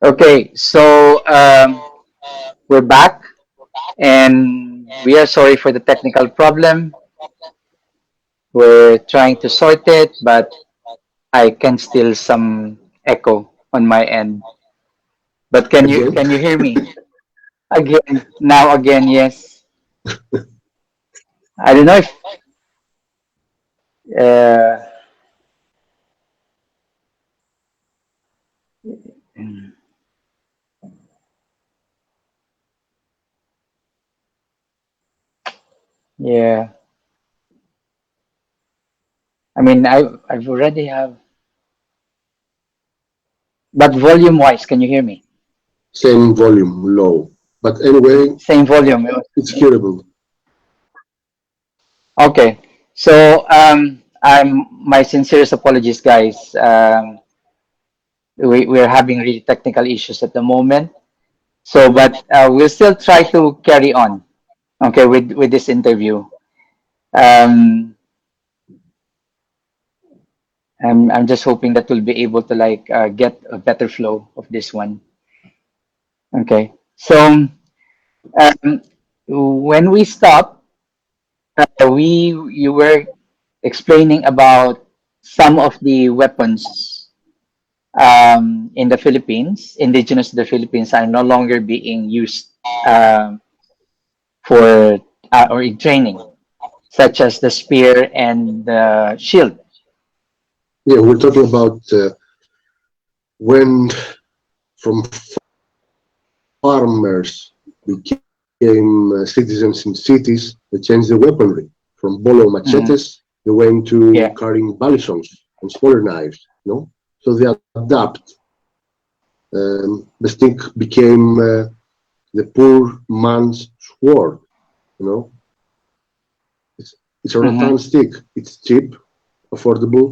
Okay, so we're back, and we are sorry for the technical problem. We're trying to sort it, but I can still some echo on my end. But Again, can you hear me again? Now again, yes. I don't know if uh, yeah. I mean, I've already have, but volume wise, can you hear me? same volume, low. But anyway, Same volume. it's hearable. Okay. So I'm my sincerest apologies, guys. We're having really technical issues at the moment. So, but we'll still try to carry on. Okay, with this interview. Um, I'm just hoping that we'll be able to like get a better flow of this one. Okay. So um, when we stopped, we you were explaining about some of the weapons in the Philippines, indigenous to the Philippines, are no longer being used for or in training, such as the spear and the shield. Yeah, we're talking about when from farmers became citizens in cities, they changed the weaponry. From bolo Mhm. machetes, they went to Yeah. carrying balisons and smaller knives. So they adapt. The stick became the poor man's sword. You know, it's it's a Hmm. rattan stick. It's cheap, affordable.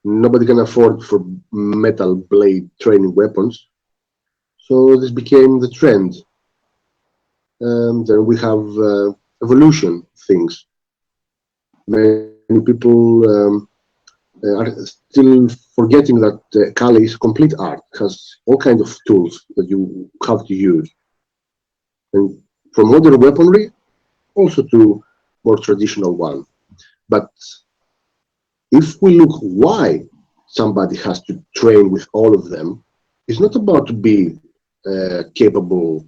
Nobody can afford for metal blade training weapons. So this became the trend. Then we have evolution things. Many people are still forgetting that Kali is complete art. It has all kinds of tools that you have to use. And from modern weaponry also to more traditional one. But if we look why somebody has to train with all of them, it's not about to be a capable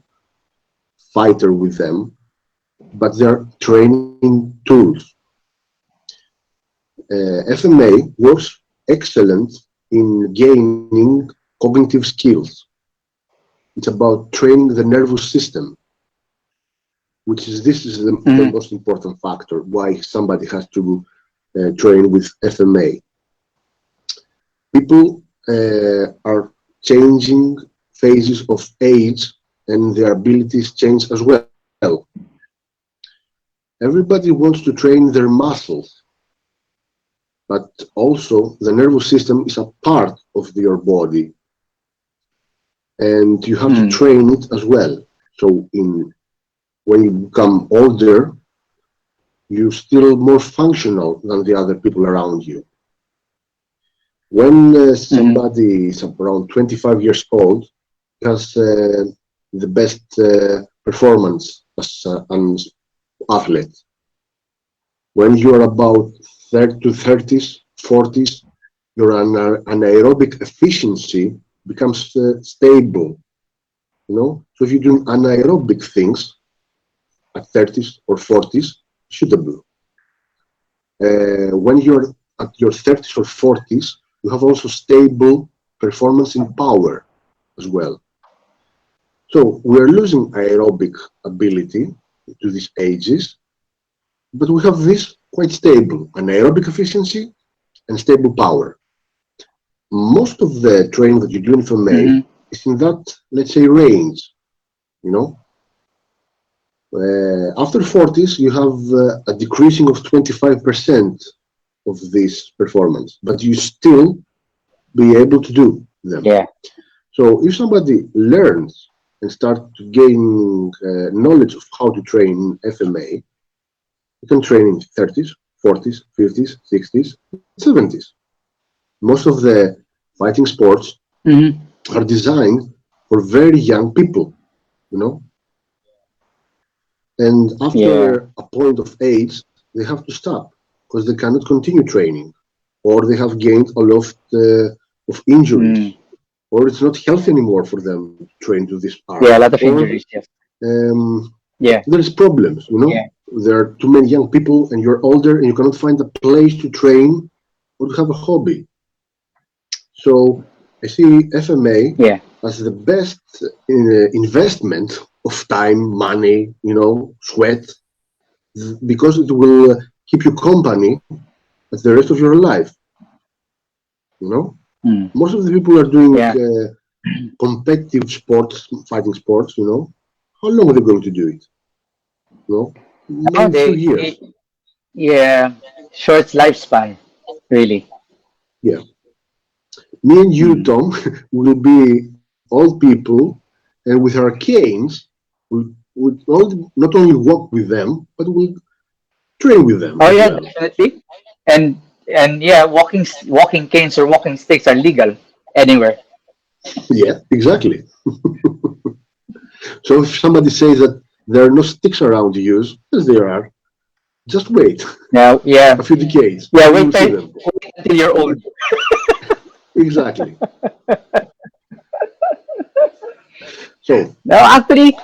fighter with them, but they're training tools. FMA works excellent in gaining cognitive skills. It's about training the nervous system, which is this is the Hmm. most important factor why somebody has to train with FMA. People are changing phases of age and their abilities change as well. Everybody wants to train their muscles, but also the nervous system is a part of your body and you have to Mm. train it as well. So when you become older, you're still more functional than the other people around you. When Hmm. somebody is around 25 years old, he has the best performance as an athlete. When you are about 30 to 30s, 40s, your anaerobic efficiency becomes stable. So if you're doing anaerobic things at 30s or 40s, suitable. When you're at your 30s or 40s, you have also stable performance in power as well. So we're losing aerobic ability to these ages, but we have this quite stable anaerobic efficiency and stable power. Most of the training that you do in FMA Hmm. is in that, let's say, range. You know, after 40s, you have a decreasing of 25% of this performance, but you still be able to do them. Yeah. So if somebody learns and start to gain knowledge of how to train FMA, you can train in 30s, 40s, 50s, 60s, 70s. Most of the fighting sports Hmm. are designed for very young people, you know. And after Yeah. a point of age, they have to stop because they cannot continue training, or they have gained a lot of injuries, Mm. or it's not healthy anymore for them to train to this art, Yeah, a lot of or injuries. Yes. um, Yeah. there's problems, you know. Yeah. There are too many young people, and you're older, and you cannot find a place to train or to have a hobby. So I see FMA Yeah. as the best investment of time, money, you know, sweat, because it will keep you company at the rest of your life. You know, Mm. most of the people are doing Yeah. competitive sports, fighting sports. You know, how long are they going to do it? You know, No, maybe a few years. yeah, short lifespan, really. Yeah, me and you, Mm. Tom, will be old people, and with our canes, we not only walk with them, but we'll train with them Oh as yeah, well. definitely. And yeah, walking canes or walking sticks are legal anywhere. Yeah, exactly. So if somebody says that there are no sticks around to use, yes, there are. Just wait Now, a yeah, few decades, yeah. you will see them. Wait until you're old. Exactly. So, Now, actually,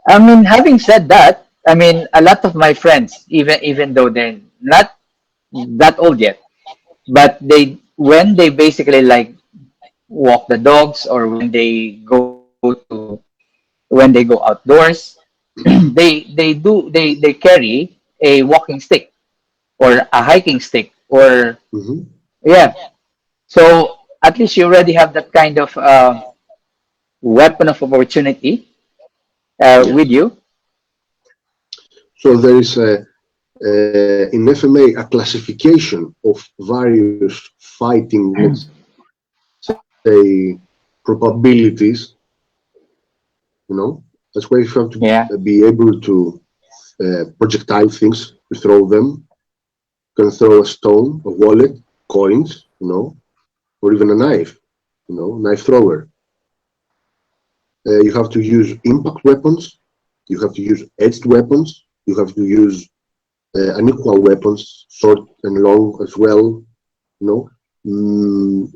I mean, having said that, I mean, a lot of my friends, even though they're not that old yet, but they when they basically like walk the dogs or when they go outdoors, they carry a walking stick or a hiking stick or mhm, yeah. So at least you already have that kind of weapon of opportunity with yes. you. So there is in FMA a classification of various fighting, let's say, probabilities. You know, that's why you have to Yeah. be able to projectile things, to throw them. You can throw a stone, a wallet, coins, you know, or even a knife, you know, knife thrower. You have to use impact weapons. You have to use edged weapons. You have to use unequal weapons, short and long as well. You know,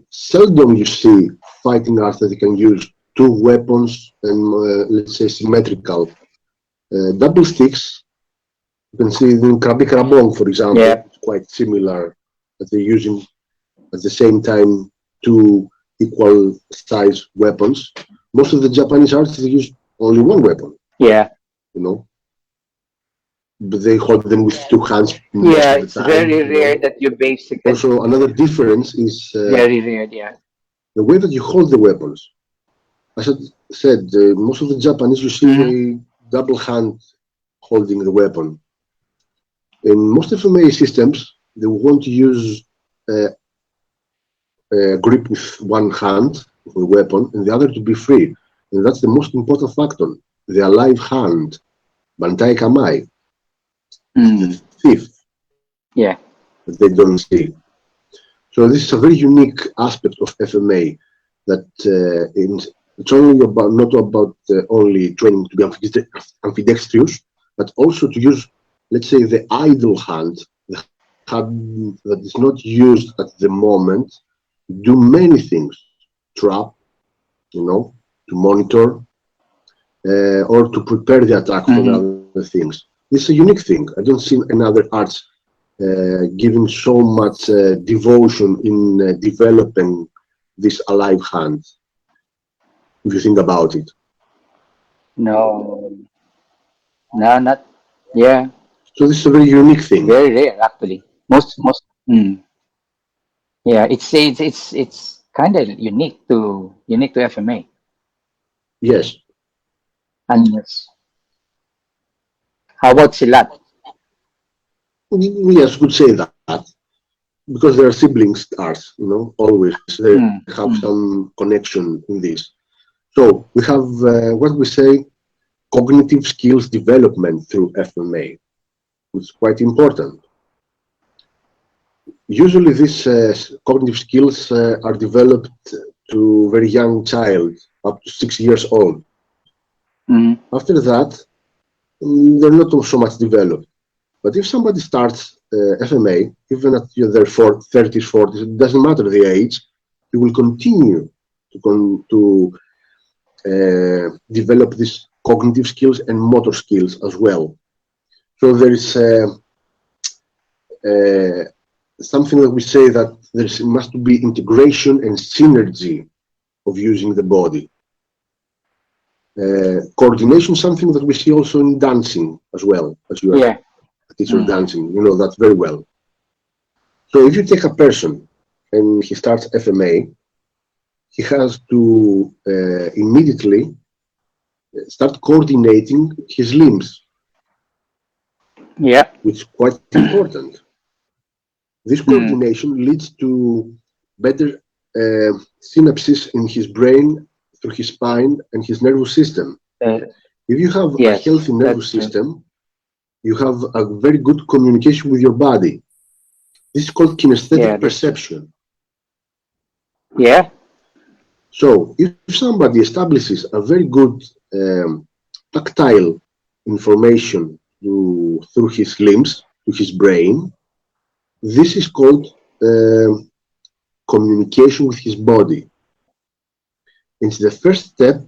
seldom you see fighting arts that you can use two weapons and let's say symmetrical. Double sticks. You can see in Krabi Krabong, for example, Yeah. it's quite similar. That they're using at the same time two equal size weapons. Most of the Japanese artists they use only one weapon, Yeah. you know, but they hold them with two hands most Yeah. of the It's time, very you rare know. that you basically Also, another difference is very rare. Yeah. the way that you hold the weapons. As I said, most of the Japanese you see Hmm. a double hand holding the weapon. In most FMA systems, they want to use grip with one hand of the weapon and the other to be free. And that's the most important factor. The alive hand, Bantai Kamai, is the Mm. thief Yeah. that they don't see. So this is a very unique aspect of FMA that it's only about not about only training to be ambidextrous, but also to use, let's say, the idle hand, the hand that is not used at the moment, do many things, trap, you know, to monitor, or to prepare the attack for Hmm. other things. This is a unique thing. I don't see another arts giving so much devotion in developing this alive hand, if you think about it. No. No. Not. Yeah. So this is a very unique thing. Very rare actually. Most. Mm. Yeah. It's kind of unique to FMA. Yes, Unless how about Silat? yes, could say that because they are siblings arts, you know, always they have Mm. Mm. some connection in this. So we have what we say cognitive skills development through FMA, which is quite important. Usually these cognitive skills are developed to very young child, up to 6 years old. Mm. After that, they're not so much developed. But if somebody starts FMA, even at their 30s, 40s, it doesn't matter the age, he will continue to develop these cognitive skills and motor skills as well. So there is something that we say that there must be integration and synergy of using the body. Coordination, something that we see also in dancing as well, as you are a teacher of dancing, you know that very well. So if you take a person and he starts FMA, he has to immediately start coordinating his limbs, which is quite important. This coordination leads to better synapses in his brain, through his spine and his nervous system. If you have a healthy nervous system, you have a very good communication with your body. This is called kinesthetic perception. So if somebody establishes a very good tactile information through his limbs, to his brain, this is called communication with his body. It's the first step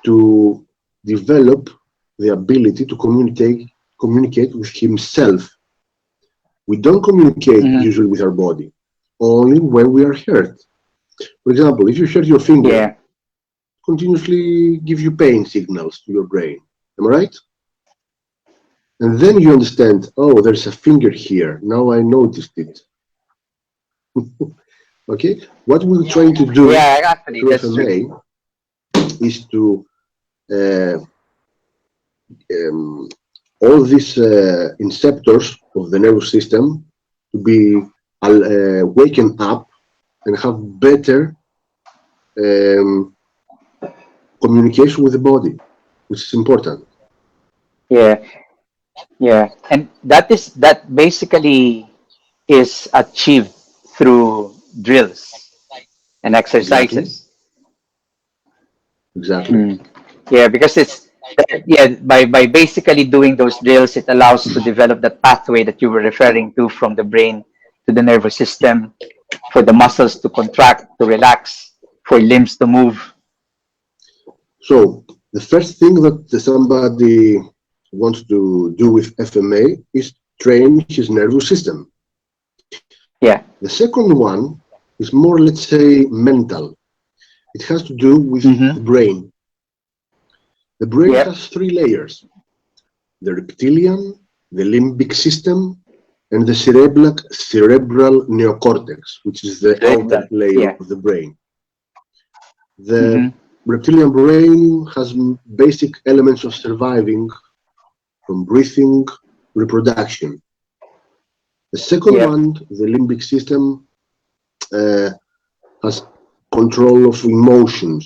to develop the ability to communicate with himself. We don't communicate usually with our body, only when we are hurt. For example, if you hurt your finger, continuously give you pain signals to your brain. Am I right? And then you understand, oh, there's a finger here. Now I noticed it. Okay? What we're trying to do through FMA is to all these inceptors of the nervous system to be waken up and have better communication with the body, which is important. And that basically is achieved through drills and exercises. Exactly. Because it's by basically doing those drills, it allows to develop that pathway that you were referring to from the brain to the nervous system, for the muscles to contract, to relax, for limbs to move. So the first thing that somebody wants to do with FMA is train his nervous system. The second one is more, let's say, mental. It has to do with the brain. The brain has 3 layers: the reptilian, the limbic system, and the cerebral neocortex, which is the outer layer of the brain. The reptilian brain has basic elements of surviving, from breathing, reproduction. The second one, the limbic system, has control of emotions.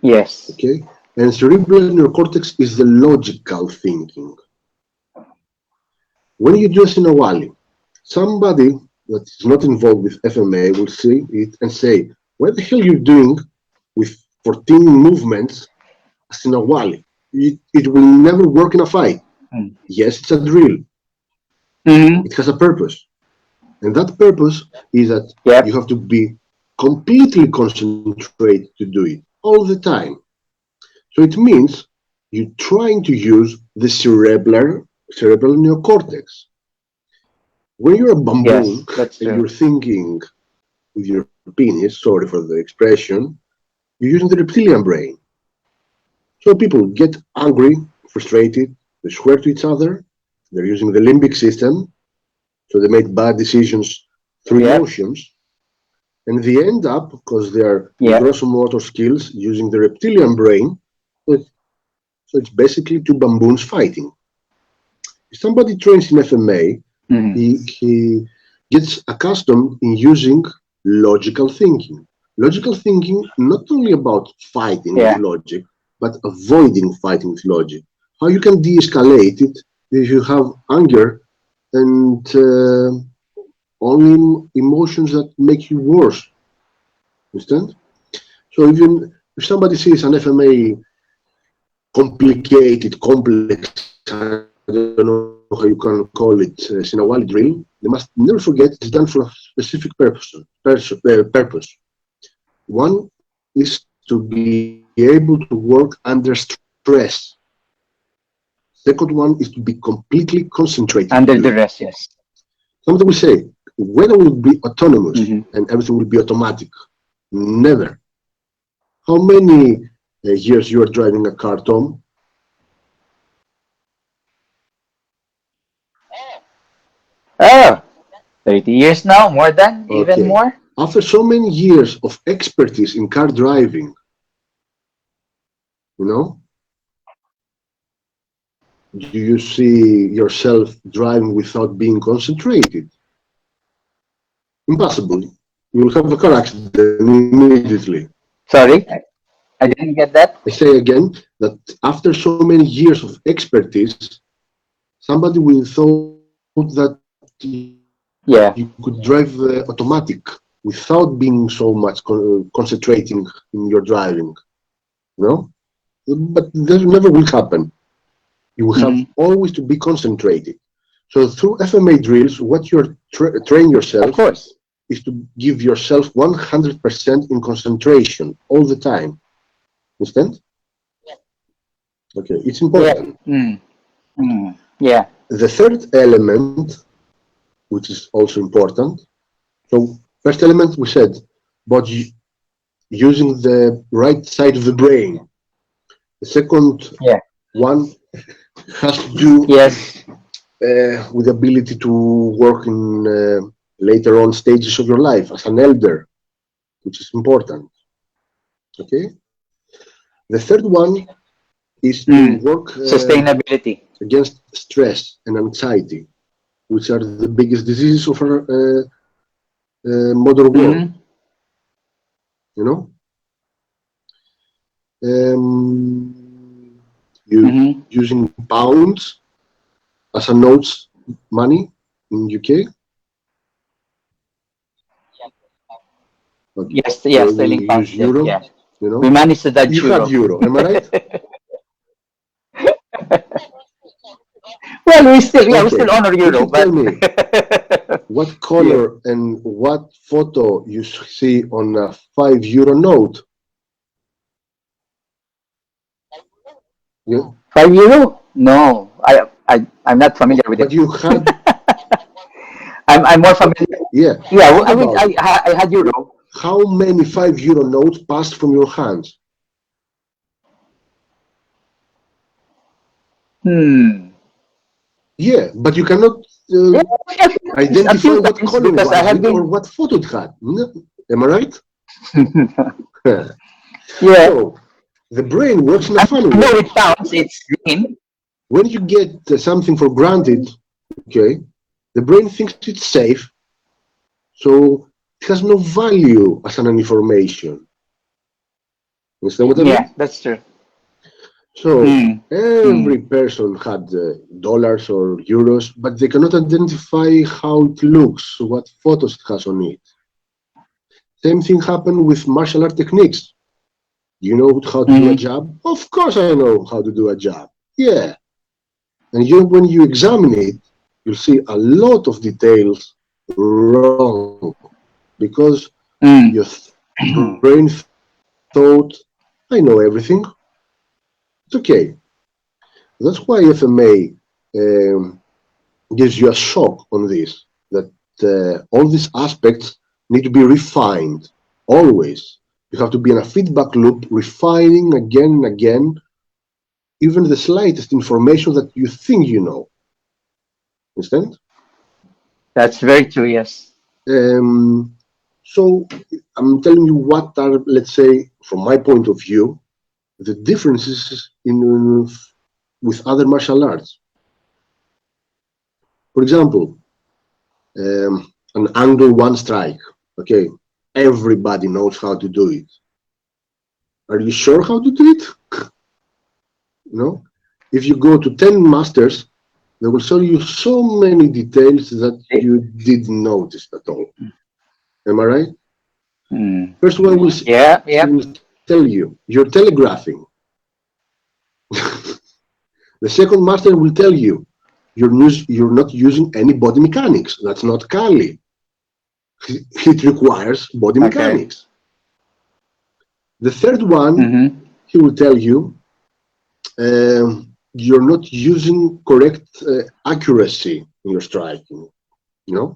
Okay? And cerebral neocortex is the logical thinking. When you do a Sinawali, somebody that is not involved with FMA will see it and say, what the hell are you doing with 14 movements a Sinawali? It will never work in a fight. Yes, it's a drill. It has a purpose. And that purpose is that you have to be completely concentrated to do it all the time. So it means you're trying to use the cerebral neocortex. When you're a bamboo and you're thinking with your penis, sorry for the expression, you're using the reptilian brain. So people get angry, frustrated, they swear to each other, they're using the limbic system, so they make bad decisions through emotions, and they end up, because they are gross motor skills, using the reptilian brain. So it's basically 2 bamboos fighting. If somebody trains in FMA, he gets accustomed in using logical thinking. Logical thinking, not only about fighting with logic, but avoiding fighting with logic. How you can de-escalate it if you have anger and only emotions that make you worse. Understand? So even if somebody sees an FMA complicated, complex, I don't know how you can call it, Sinawali drill, they must never forget it's done for a specific purpose. One is to be able to work under stress. Second one is to be completely concentrated. Under the rest, yes. Somebody will say, weather will be autonomous and everything will be automatic. Never. How many years you are driving a car, Tom? Oh, 30 years now, more than, even Okay. more. After so many years of expertise in car driving, you know, do you see yourself driving without being concentrated? Impossible. You will have a car accident immediately. Sorry, I didn't get that. I say again that after so many years of expertise, somebody will thought that Yeah. you could drive automatic without being so much concentrating in your driving. No, but that never will happen. You will have always to be concentrated. So through FMA drills, what you're train Of yourself course. is to give yourself 100% in concentration all the time. Understand? Okay, it's Yeah. important. Yeah. The third element, which is also important. So first element we said about using the right side of the brain. The second Yeah. one has to do Yes. with the ability to work in later on stages of your life as an elder, which is important. Okay. The third one is to work Sustainability. against stress and anxiety, which are the biggest diseases of our modern world. You know, using pounds as a notes money in UK. Okay. Yes. Yes. So we Selling pounds. use euro. Yeah. You know, We managed to dodge you had euro. euro. Am I right? Well, we still, yeah, we Okay. still honor Could euro, you tell but me what color and what photo you see on a €5 note? Yeah. €5? No, I'm not familiar with But it. you had, I'm more familiar. yeah. Yeah, Think about it. I had euro. How many €5 notes passed from your hands? Yeah, but you cannot Yeah, a identify few what times color because I was have it or been. what photo it had. No? Am I right? Yeah, So the brain works in a I funny know way. with pounds it's green. When you get something for granted, okay, the brain thinks it's safe, so it has no value as an information. Understand what I mean? Yeah, that's true. So every person had dollars or euros, but they cannot identify how it looks, what photos it has on it. Same thing happened with martial art techniques. You know how to do a jab? Of course I know how to do a jab. Yeah. And when you examine it, you'll see a lot of details wrong because your brain thought, I know everything. It's okay. That's why FMA gives you a shock on this, that all these aspects need to be refined, always. You have to be in a feedback loop, refining again and again, even the slightest information that you think you know. Understand? That's very true. Yes. So I'm telling you what are, let's say, from my point of view, the differences in with other martial arts. For example, an angle one strike. Okay, everybody knows how to do it. Are you sure how to do it? No. If you go to 10 masters, they will show you so many details that you didn't notice at all. Am I right? Mm. First one Yeah, yeah. will tell you you're telegraphing. The second master will tell you you're not using any body mechanics. That's not Kali. It requires body Okay. mechanics. The third one, Mm-hmm. he will tell you you're not using correct accuracy in your striking. You know,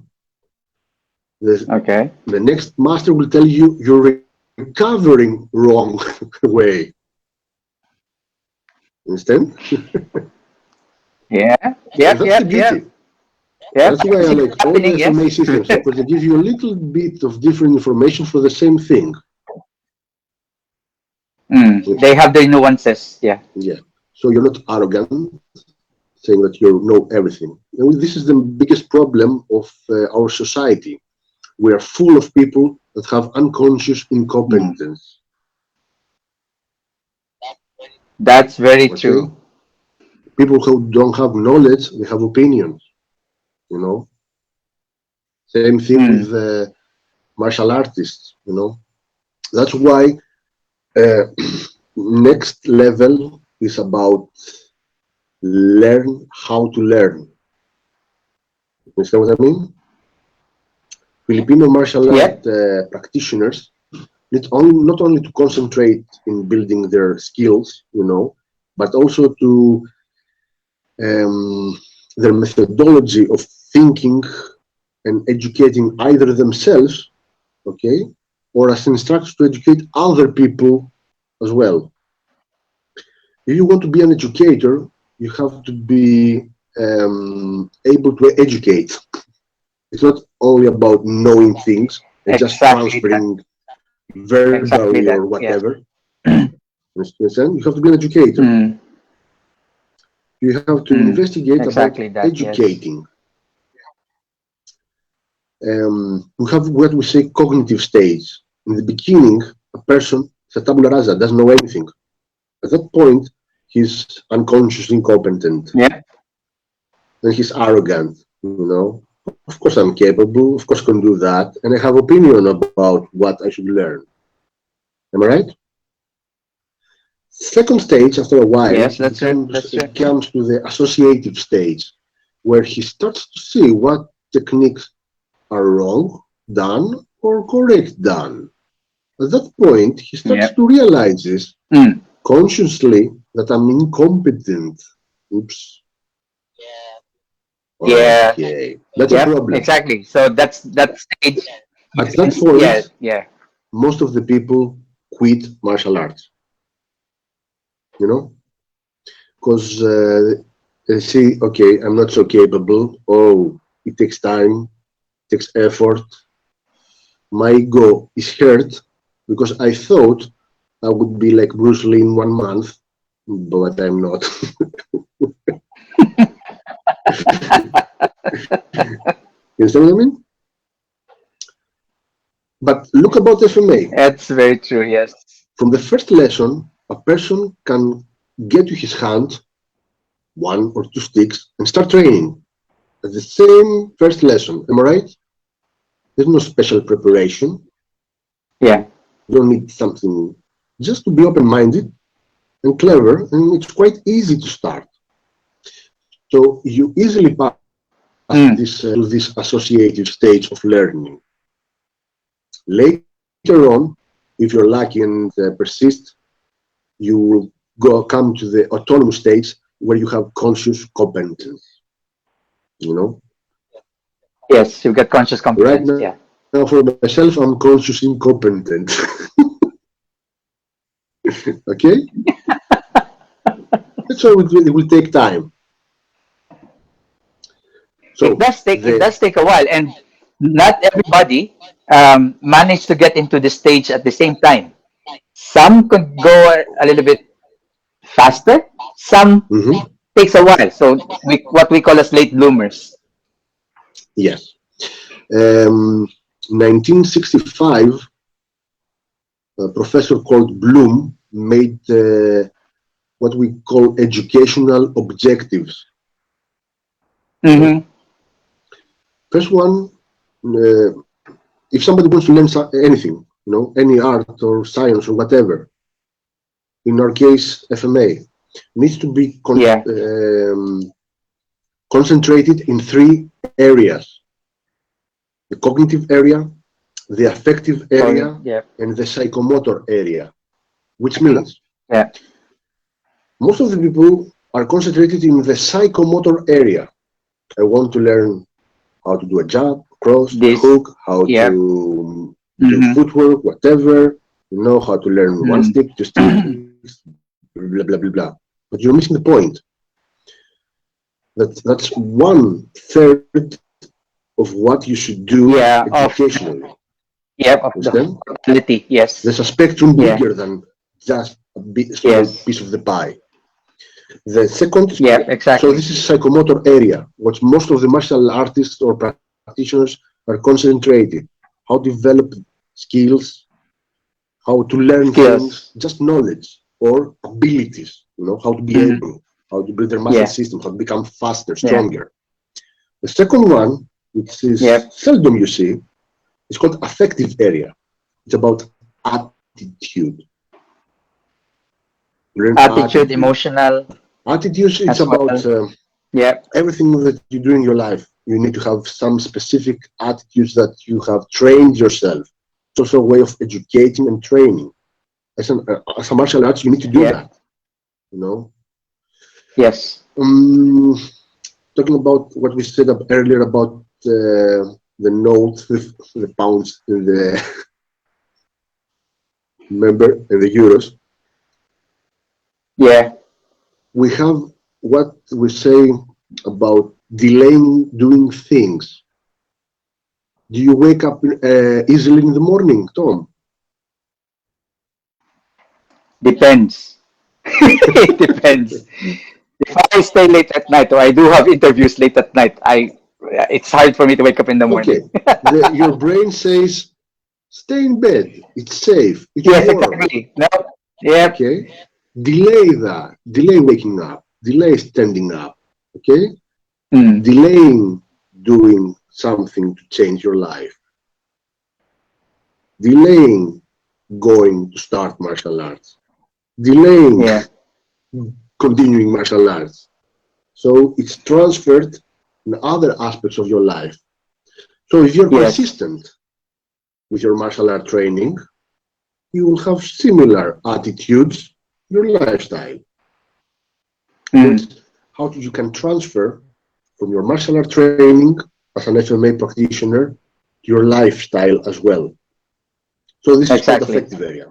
Okay. the next master will tell you you're recovering wrong way. Understand? Yeah. And Yep. that's the Yep. Yep. beauty. Yep. That's I why can I see like what's all the happening. FMA Yes. systems, because they give you a little bit of different information for the same thing. They have their nuances. Yeah. Yeah. So you're not arrogant, saying that you know everything. And this is the biggest problem of our society. We are full of people that have unconscious Mm. incompetence. That's very Okay? true. People who don't have knowledge, they have opinions. You know. Same thing with Mm. martial artists. You know. That's why uh, next level is about learn how to learn. You understand what I mean? Filipino martial art Yep. practitioners not only to concentrate in building their skills, you know, but also to their methodology of thinking and educating either themselves, okay, or as instructors to educate other people as well. If you want to be an educator, you have to be able to educate. It's not only about knowing things and just Exactly that. transferring Exactly verbally that. or Yes. whatever. Understand? You have to be an educator. Mm. You have to Mm. investigate about Exactly that. Yes. educating. We have what we say cognitive stage. In the beginning, a person, it's a tabula rasa, doesn't know anything. At that point, he's unconsciously incompetent Yeah. and he's arrogant, you know. Of course, I'm capable, of course, I can do that, and I have opinion about what I should learn. Am I right? Second stage, after a while, Yes. That's true. That's true. it comes to the associative stage, where he starts to see what techniques are wrong done or correct done. At that point, he starts Yeah. to realize this Mm. consciously that I'm incompetent. Oops. Yeah. Okay, that's a Yep. problem. Exactly. So that's that stage. At that Yeah. point, Yeah. most of the people quit martial arts, you know, because they see, okay, I'm not so capable. Oh, it takes time, takes effort. My ego is hurt because I thought I would be like Bruce Lee in 1 month, but I'm not. You understand what I mean? But look about FMA. That's very true. Yes. From the first lesson, a person can get to his hand 1 or 2 sticks and start training at the same first lesson. Am I right? There's no special preparation. Yeah. You don't need something, just to be open-minded and clever, and it's quite easy to start. So you easily pass Mm. this associative stage of learning. Later on, if you're lucky and persist, you will come to the autonomous stage where you have conscious competence. You know, Yes. You've got conscious right competence. now Yeah. for myself, I'm conscious incompetent. Okay, so it will take time. It So does take. It the does take a while, and not everybody manage to get into the stage at the same time. Some could go a little bit faster. Some mhm, takes a while. So what we call as late bloomers. yes, 1965, a professor called Bloom made what we call educational objectives. Okay, Mm-hmm. first one, if somebody wants to learn anything, any art or science or whatever. In our case, FMA needs to be Yeah. concentrated in three areas: the cognitive area, the affective area, Yeah. and the psychomotor area. Which means Yeah. most of the people are concentrated in the psychomotor area. I want to learn how to do a jab, cross, a This. hook, how Yeah. to do Mm-hmm. footwork, whatever. How to learn one Mm. stick, two sticks, blah blah blah blah. But you're missing the point. That's 1/3 of what you should do Yeah. educationally. Yep. Of the Understand? quality. Yes. There's a spectrum Yeah. bigger than just a small Yes. piece of the pie. The second, Yeah. so Exactly. this is psychomotor area, what most of the martial artists or practitioners are concentrated. How to develop skills, how to learn things, Skills. just knowledge or abilities, how to be Mm-hmm. able, how to build their muscle Yeah. system, how to become faster, Yeah. stronger. The second one, which is Yep. seldom you see, is called affective area. It's about attitude. Learn Attitude, attitude. emotional Attitude, it's as about well. Yep. everything that you do in your life. You need to have some specific attitudes that you have trained yourself. It's also a way of educating and training. As a martial arts, you need to do Yep. that. You know, Yes. um, talking about what we said up earlier about the note, the pounds, and the remember, and the euros. Yeah. We have what we say about delaying doing things. Do you wake up easily in the morning, Tom? Depends. It depends. If I stay late at night or I do have interviews late at night, it's hard for me to wake up in the Okay. morning. Your brain says, stay in bed. It's safe. It's Yes, warm. exactly. No. Yep. Okay. Delay that. Delay waking up. Delay standing up. Okay. Mm. Delaying doing something to change your life. Delaying going to start martial arts. Delaying Yeah. continuing martial arts. So it's transferred in other aspects of your life. So if you're Yes. consistent with your martial art training, you will have similar attitudes, your lifestyle. Mm. That's how you can transfer from your martial art training as an FMA practitioner to your lifestyle as well. So this is called Exactly. affective area.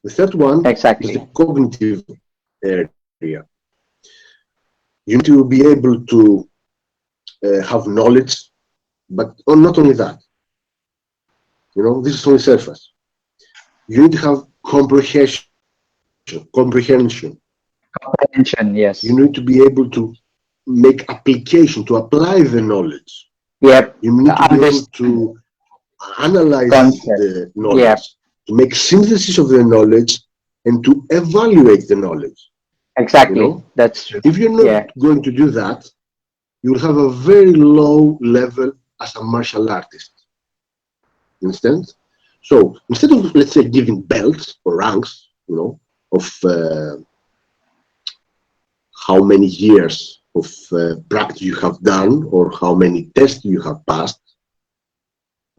The third one is the Exactly. cognitive area. You need to be able to have knowledge, but not only that. This is only surface. You need to have comprehension. Comprehension. You Yes. need to be able to make application, to apply the knowledge. Yep. You need to be able Understand to analyze concept. the Yep. knowledge, to make synthesis of the knowledge, and to evaluate the knowledge. Exactly. That's true. If you're Yeah. not going to do that, you'll have a very low level as a martial artist. Understand? So instead of, let's say, giving belts or ranks, of how many years of practice you have done or how many tests you have passed,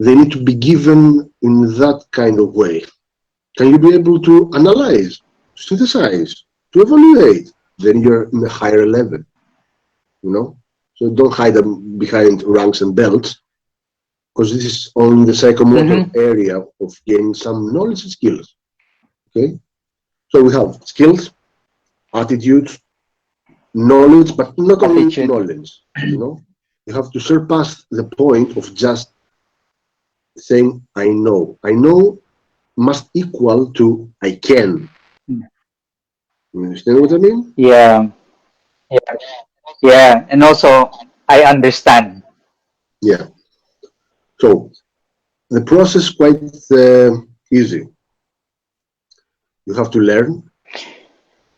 they need to be given in that kind of way. Can you be able to analyze, synthesize, to evaluate? Then you're in a higher level, So don't hide them behind ranks and belts, because this is only the psychomotor Mm-hmm. area of gaining some knowledge and skills. Okay? So we have skills, attitudes, knowledge, but not only Attitude. knowledge. You have to surpass the point of just saying I know. I know must equal to I can. You understand what I mean? Yeah. Yeah. Yeah. And also, I understand. Yeah. So the process quite easy. You have to learn.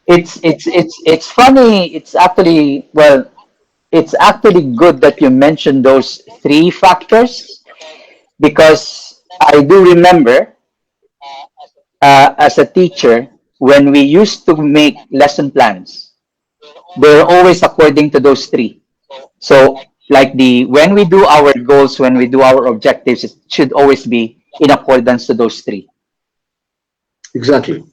It's funny. It's actually, well, it's actually good that you mentioned those three factors because I do remember. as a teacher, when we used to make lesson plans, they're always according to those three. So, like the when we do our goals, when we do our objectives, it should always be in accordance to those three. Exactly.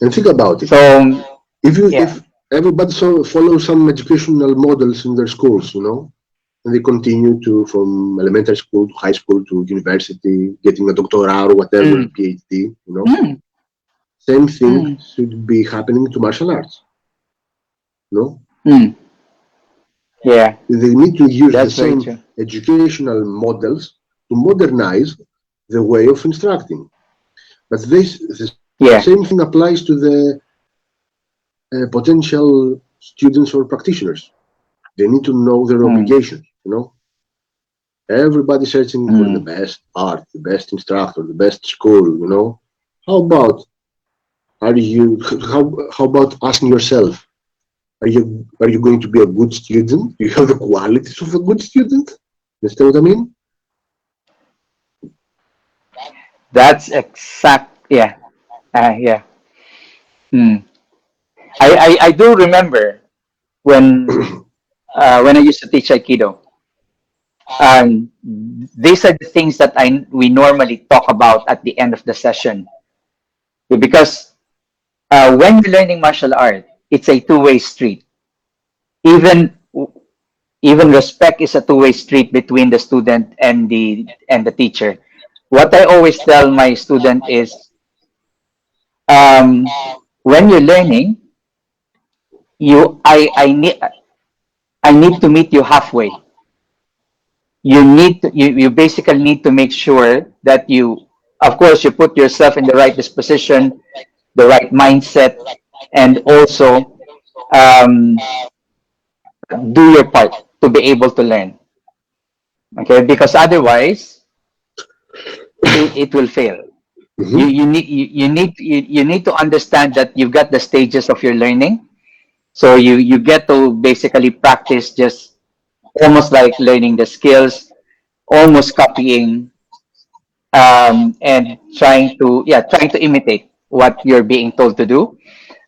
And think about it. So, If yeah. everybody follows some educational models in their schools, and they continue to from elementary school to high school to university, getting a doctorate or whatever, Mm, PhD, mm, same thing mm, should be happening to martial arts. No, mm. Yeah, they need to use the that's very same true. educational models to modernize the way of instructing. But the same Yeah. thing applies to the potential students or practitioners. They need to know their Mm, obligations. Everybody searching for the mm. best art, the best instructor, the best school. How about are you? How about asking yourself, are you going to be a good student? Do you have the qualities of a good student? Understand what I mean? That's exact. Yeah. Yeah. Mm. I do remember when I used to teach Aikido. Um, these are the things that we normally talk about at the end of the session, because when you're learning martial art, it's a two-way street. Even even respect is a two-way street between the student and the teacher. What I always tell my student is, um, when you're learning, I need to meet you halfway. You basically need to make sure that of course, you put yourself in the right disposition, the right mindset, and also, um, do your part to be able to learn. Okay, because otherwise it will fail. Mm-hmm. You need to understand that you've got the stages of your learning. So you get to basically practice, just almost like learning the skills, almost copying, and trying to imitate what you're being told to do,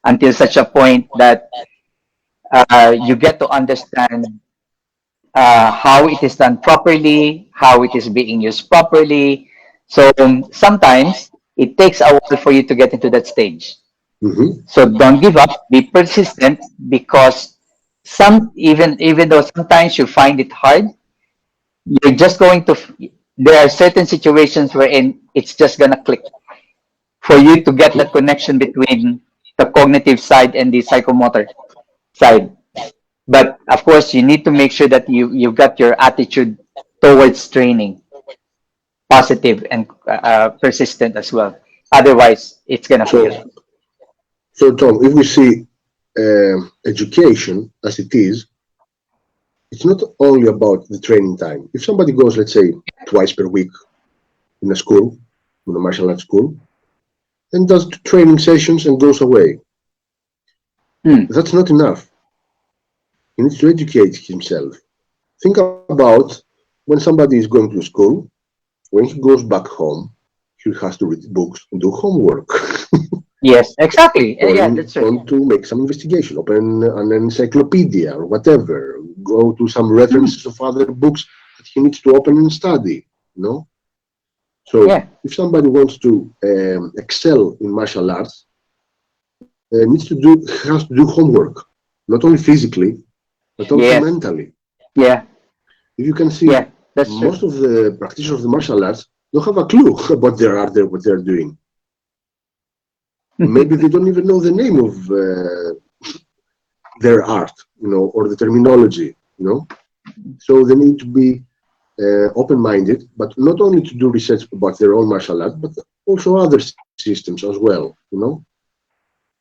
until such a point that you get to understand how it is done properly, how it is being used properly. So, sometimes it takes a while for you to get into that stage. Mm-hmm. So don't give up. Be persistent, because even though sometimes you find it hard, you're just going to. There are certain situations wherein it's just gonna click for you to get that connection between the cognitive side and the psychomotor side. But of course, you need to make sure that you've got your attitude towards training positive and persistent as well. Otherwise, it's gonna fail. So, so Tom, if we see education as it is, it's not only about the training time. If somebody goes, let's say, twice per week in a school, in a martial arts school, and does training sessions and goes away, Mm, that's not enough. He needs to educate himself. Think about when somebody is going to school, when he goes back home, he has to read books and do homework, yes, exactly. Yeah, or that's right. on to make some investigation, open an encyclopedia or whatever, go to some Mm, references of other books that he needs to open and study. So yeah. if somebody wants to excel in martial arts, has to do homework, not only physically but also Yes. mentally. Yeah. If you can see, Yeah. That's true. most of the practitioners of the martial arts don't have a clue about their art, what they're doing. Maybe they don't even know the name of their art, or the terminology. So they need to be open-minded, but not only to do research about their own martial art, but also other systems as well, to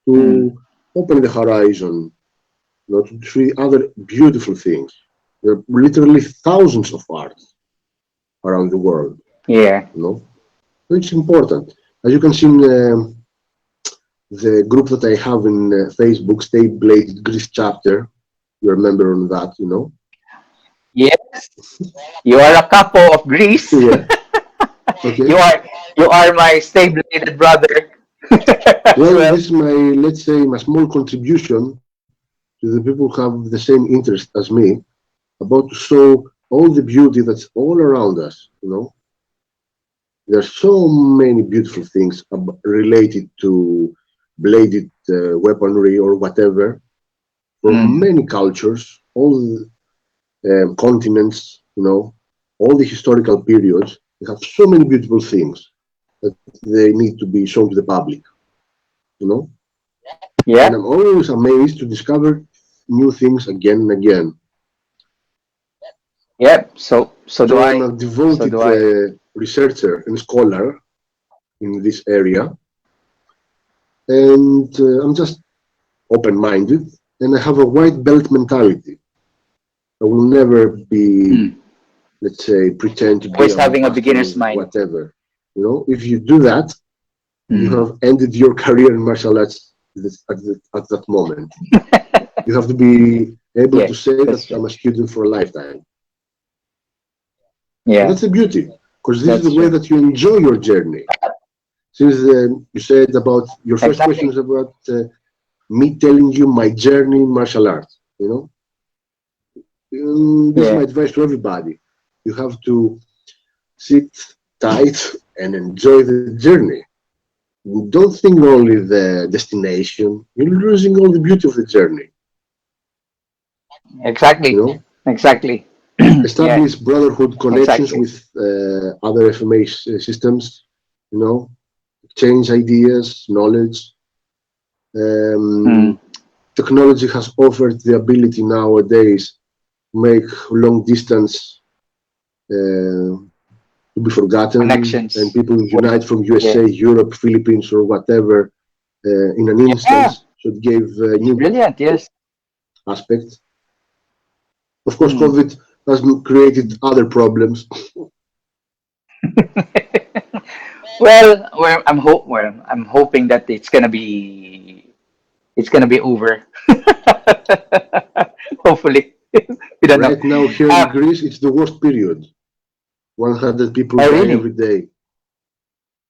Mm, open the horizon, to see other beautiful things. There are literally thousands of arts around the world, yeah. you know. So it's important. As you can see in the group that I have in Facebook, Stay Blade Greece chapter, you're a member on that. Yes. You are a capo of Greece. Yeah. Okay. you are you are my stable brother. Well, Well, this is my, let's say, my small contribution to the people who have the same interest as me, about to show all the beauty that's all around us. There's so many beautiful things related to bladed weaponry or whatever from mm, many cultures, all continents, all the historical periods. They have so many beautiful things that they need to be shown to the public, you know. And yeah, I'm always amazed to discover new things again and again. yeah. So do So I'm I. a So devoted do I. researcher and scholar in this area, and I'm just open-minded, and I have a white belt mentality. I will never be, Mm. let's say, pretend to be Always a having a master beginner's of mind. whatever. If you do that, you Mm. have ended your career in martial arts at that moment. You have to be able Yeah, to say that that's I'm true. a student for a lifetime. And Yeah, that's the beauty, because this is the that's way true. that you enjoy your journey. Since you said about your first question Exactly. is about me telling you my journey in martial arts, this is my Yeah, advice to everybody. You have to sit tight and enjoy the journey. Don't think only the destination. You're losing all the beauty of the journey. You exactly. know, Exactly. Yeah, establish brotherhood connections exactly. with other FMA systems. You know, exchange ideas, knowledge. Mm. Um, Technology has offered the ability nowadays to make long distance to be forgotten, and Connections. people Well, unite from yeah. USA, Europe, Philippines, or whatever in an Yeah, instance. So it gave a it's new brilliant. Yes. aspect. Of course, Mm. COVID has created other problems. I'm hoping that it's gonna be over. Hopefully, we don't know. Right now, here in Uh, Greece, it's the worst period. 100 people oh dying really? every day.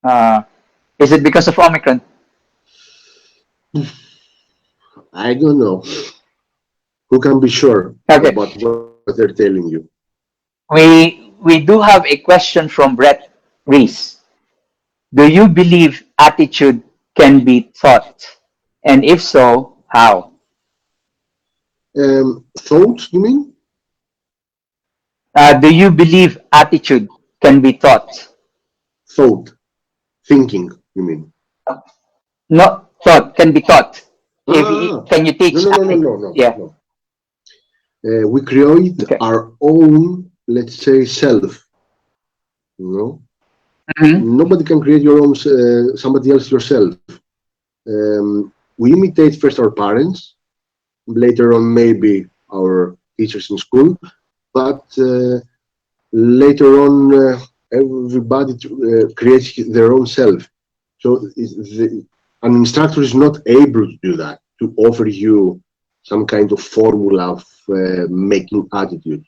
Uh, is it because of Omicron? I don't know. Who can be sure Okay, about what they're telling you? we do have a question from Brett Reese. Do you believe attitude can be taught? And if so, how? Thoughts, you mean? Do you believe attitude can be taught? Thought, thinking, you mean? Not taught, can be taught. Ah, Can you no, teach no, no, no, attitude? no, no, Yeah. no. We create Okay. our own, let's say, self. You know, Mm-hmm. nobody can create your own, somebody else yourself. We imitate first our parents, later on maybe our teachers in school, but later on everybody creates their own self. So an instructor is not able to do that, to offer you some kind of formula of making attitude.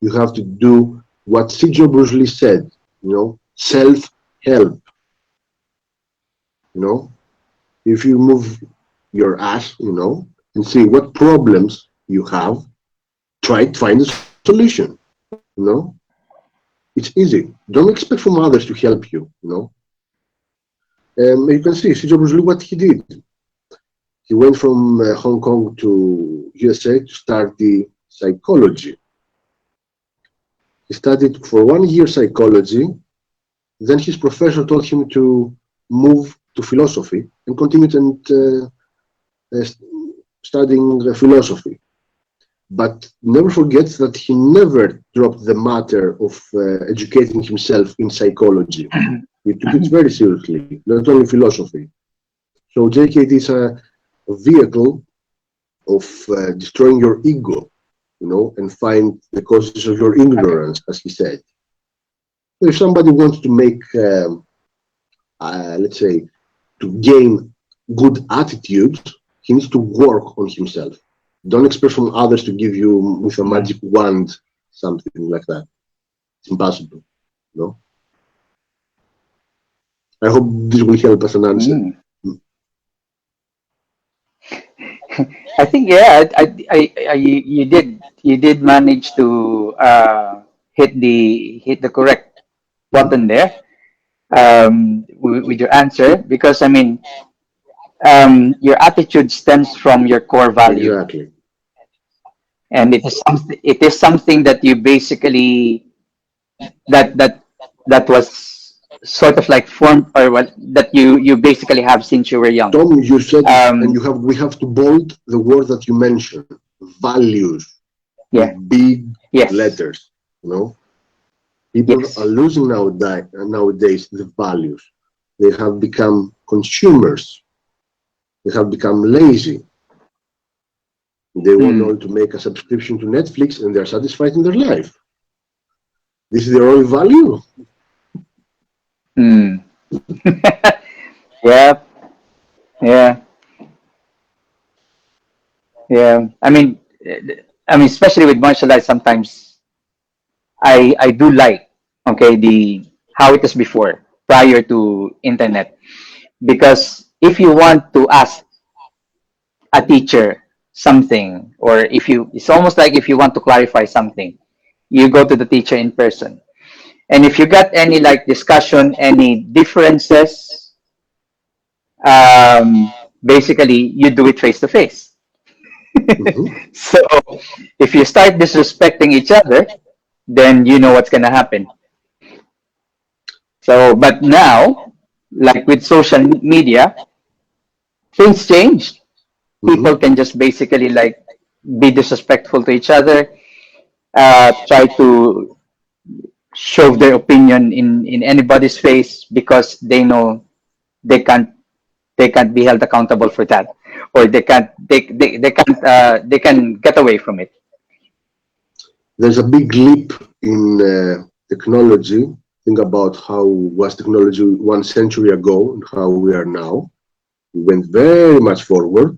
You have to do what Sigjo Bruce Lee said, self-help. You know, if you move your ass, and see what problems you have, try to find a solution. You know, it's easy. Don't expect from others to help you. You can see Sigjo Bruce Lee what he did. He went from Hong Kong to USA to study psychology. He studied for 1 year psychology. Then his professor told him to move to philosophy and continued and uh, studying philosophy. But never forget that he never dropped the matter of educating himself in psychology. He took it very seriously, not only philosophy. So JKT is a vehicle of destroying your ego, and find the causes of your Okay. ignorance, as he said. If somebody wants to make, let's say, to gain good attitude, he needs to work on himself. Don't expect from others to give you with a Mm. magic wand something like that. It's impossible. No. I hope this will help as an answer. Mm. I think yeah, you did manage to hit the correct Mhm. button there with your answer because I mean your attitude stems from your core value, Exactly. and it is something that you basically that that that was sort of like formed or what that you basically have since you were young. Tom, you said, and Um, we have to bold the word that you mentioned, values, with yeah. big Yes. letters. You know, people are Yes. losing nowadays the values. They have become consumers. They have become lazy. They want Hmm. only to make a subscription to Netflix and they're satisfied in their life. This is their only value. Hmm. Yeah. Yeah. Yeah. I mean, especially with martial arts, sometimes I do like okay the how it is before prior to internet because if you want to ask a teacher something or if you it's almost like if you want to clarify something you go to the teacher in person and if you got any like discussion any differences basically you do it face to face. Mhm. So if you start disrespecting each other then you know what's going to happen. So but now like with social media things changed. People Mhm. can just basically like be disrespectful to each other, try to shove their opinion in anybody's face because they know they can't they can't be held accountable for that or they can get away from it. There's a big leap in technology. Think about how was technology 1 century ago and how we are now. We went very much forward.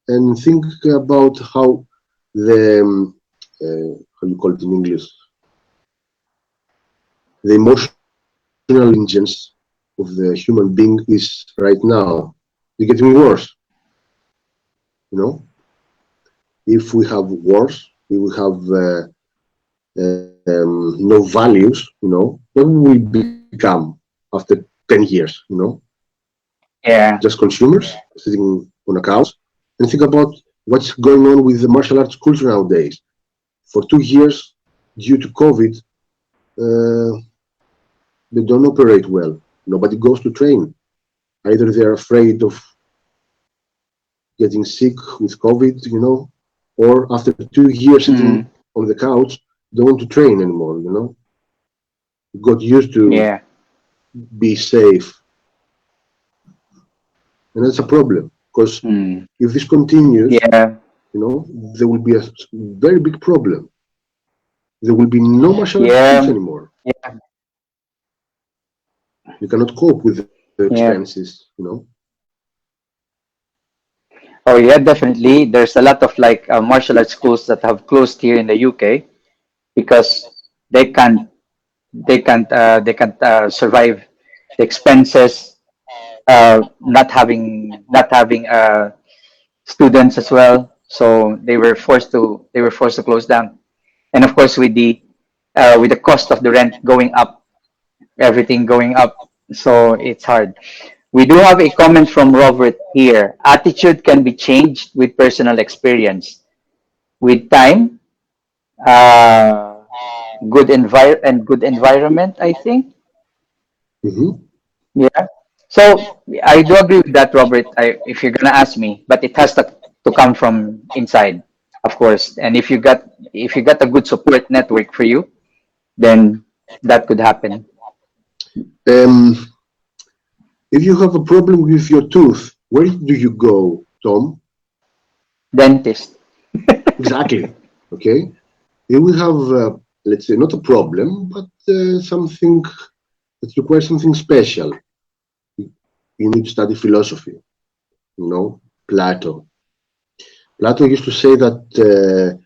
And think about how the how you call it in English, the emotional intelligence of the human being is right now. It's getting worse. You know, if we have wars, if we have no values, what will we become after 10 years? Yeah. Just consumers sitting on a couch. And think about what's going on with the martial arts culture nowadays. For 2 years, due to COVID, uh, they don't operate well. Nobody goes to train. Either they're afraid of getting sick with COVID, or after 2 years sitting Mm, on the couch, don't want to train anymore. Got used to yeah. be safe. And that's a problem because Mm, if this continues, yeah. there will be a very big problem. There will be no martial arts schools Yeah. anymore. Yeah. You cannot cope with the Yeah. expenses. Oh yeah, definitely. There's a lot of like martial arts schools that have closed here in the UK because they can't they can't survive the expenses, not having students as well. So they were forced to close down. And of course, with the cost of the rent going up, everything going up, so it's hard. We do have a comment from Robert here. Attitude can be changed with personal experience. With time, uh, good environment, I think. Mm-hmm. Yeah. So I do agree with that, Robert. If you're gonna ask me, but it has to come from inside, of course. And if you got a good support network for you, then that could happen. Um, if you have a problem with your tooth, where do you go, Tom? Dentist. Exactly. Okay. If we have, let's say, not a problem, but something that requires something special, you need to study philosophy. Plato. Plato used to say that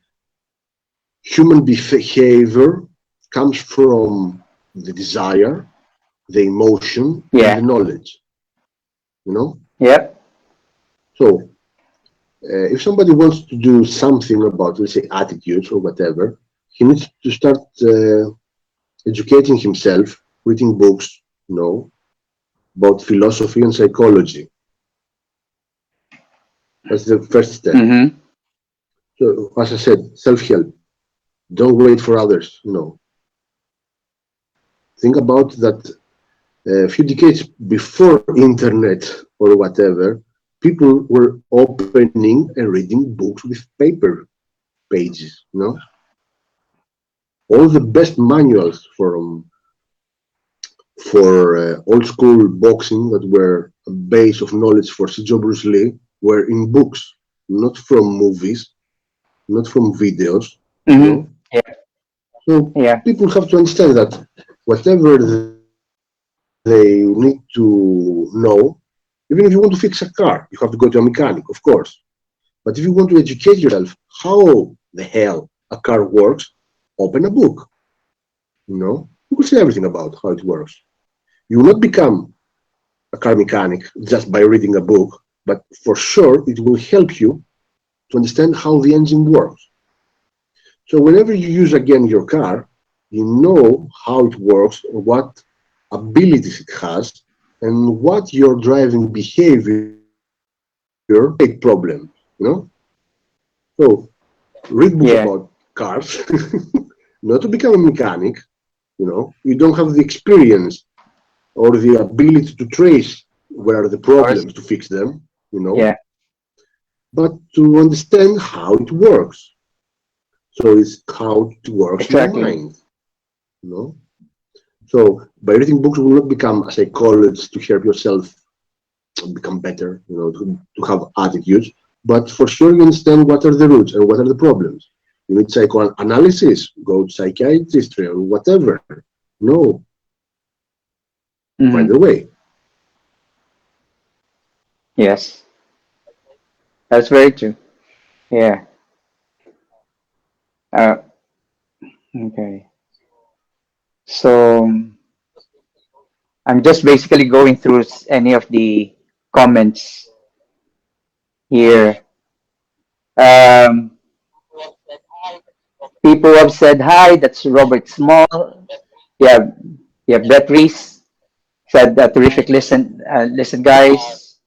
human behavior comes from the desire, the emotion, and Yeah. the knowledge. You know. Yeah. So if somebody wants to do something about, let's say, attitudes or whatever, he needs to start educating himself, reading books, about philosophy and psychology. That's the first step. Mm-hmm. So, as I said, self-help. Don't wait for others. Think about that. A few decades before internet or whatever, people were opening and reading books with paper pages. All the best manuals for old school boxing that were a base of knowledge for Joe Bruce Lee were in books, not from movies, not from videos. Mm-hmm. Yeah. So Yeah. people have to understand that whatever they need to know, even if you want to fix a car, you have to go to a mechanic, of course. But if you want to educate yourself how the hell a car works, open a book. You will see everything about how it works. You will not become a car mechanic just by reading a book, but for sure it will help you to understand how the engine works. So whenever you use again your car, you know how it works, what abilities it has, and what your driving behavior create problem. So read books Yeah. about cars, not to become a mechanic. You don't have the experience or the ability to trace where are the Of course. problems to fix them. Yeah. But to understand how it works. So it's how it works in the Exactly. mind. You know. So by reading books, you will not become a psychologist to help yourself become better, to have attitudes. But for sure, you understand what are the roots and what are the problems. You need psychoanalysis, go to psychiatrist or whatever. No, find Mm-hmm. a way. Yes. That's very true. Yeah. Uh, okay. So I'm just basically going through any of the comments here. Um, People have said hi. That's Robert Small. Yeah, yeah. Brett Reese said terrific listen, listen, guys.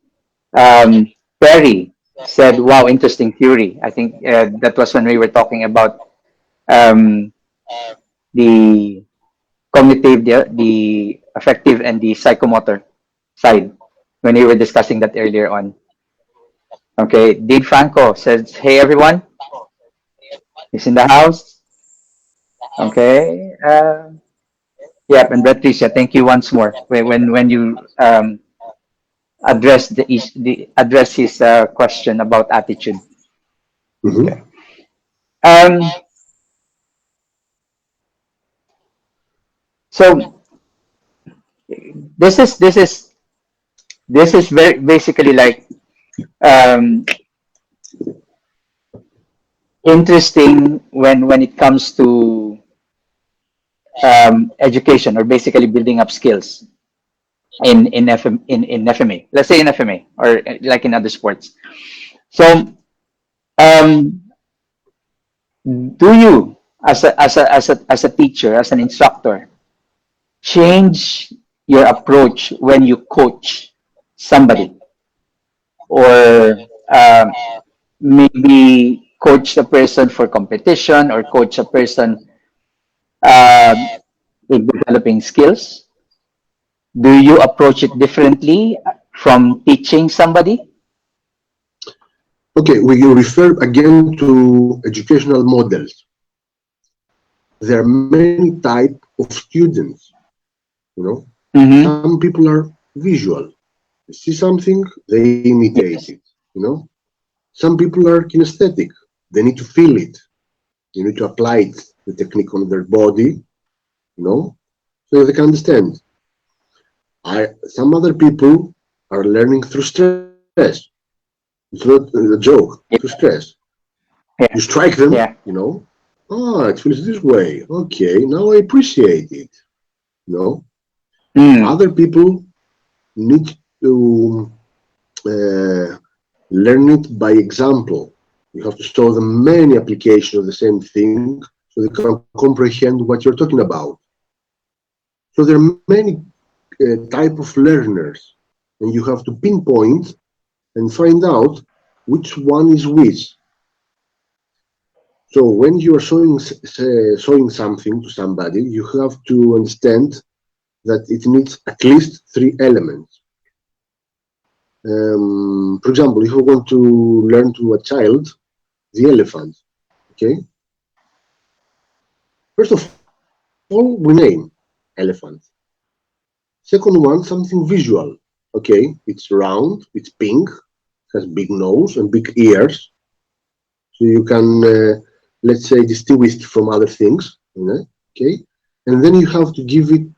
Perry said, "Wow, interesting theory." I think that was when we were talking about um, the cognitive, the affective, and the psychomotor side when we were discussing that earlier on. Okay, Dave Franco says, "Hey everyone, he's in the house." Okay, yeah, and Patricia, thank you once more when you address the address his question about attitude. Okay. Mm-hmm. Um. So this is very basically like um interesting when it comes to education or basically building up skills in FMA. Let's say in FMA or like in other sports. So um, do you as a teacher, as an instructor, change your approach when you coach somebody, or maybe coach a person for competition, or coach a person um, with developing skills? Do you approach it differently from teaching somebody? Okay, we refer again to educational models. There are many types of students. You know, Mm-hmm. some people are visual. They see something, they imitate it. Yes. You know, some people are kinesthetic. They need to feel it. You need to apply it, the technique on their body. So they can understand. Some other people are learning through stress. It's not a joke. Through stress. You Yeah. strike them. Yeah. It feels this way. Okay, now I appreciate it. You know, Mm. Other people need to uh, Learn it by example. You have to show them many applications of the same thing so they can comprehend what you're talking about. So there are many type of learners, and you have to pinpoint and find out which one is which. So when you are showing something to somebody, you have to understand that it needs at least 3 elements. For example, if you want to learn to a child the elephant, okay? First of all, we name elephant. Second one, something visual. Okay, it's round, it's pink, has big nose and big ears. So you can, let's say, distinguish it from other things. Okay, and then you have to give it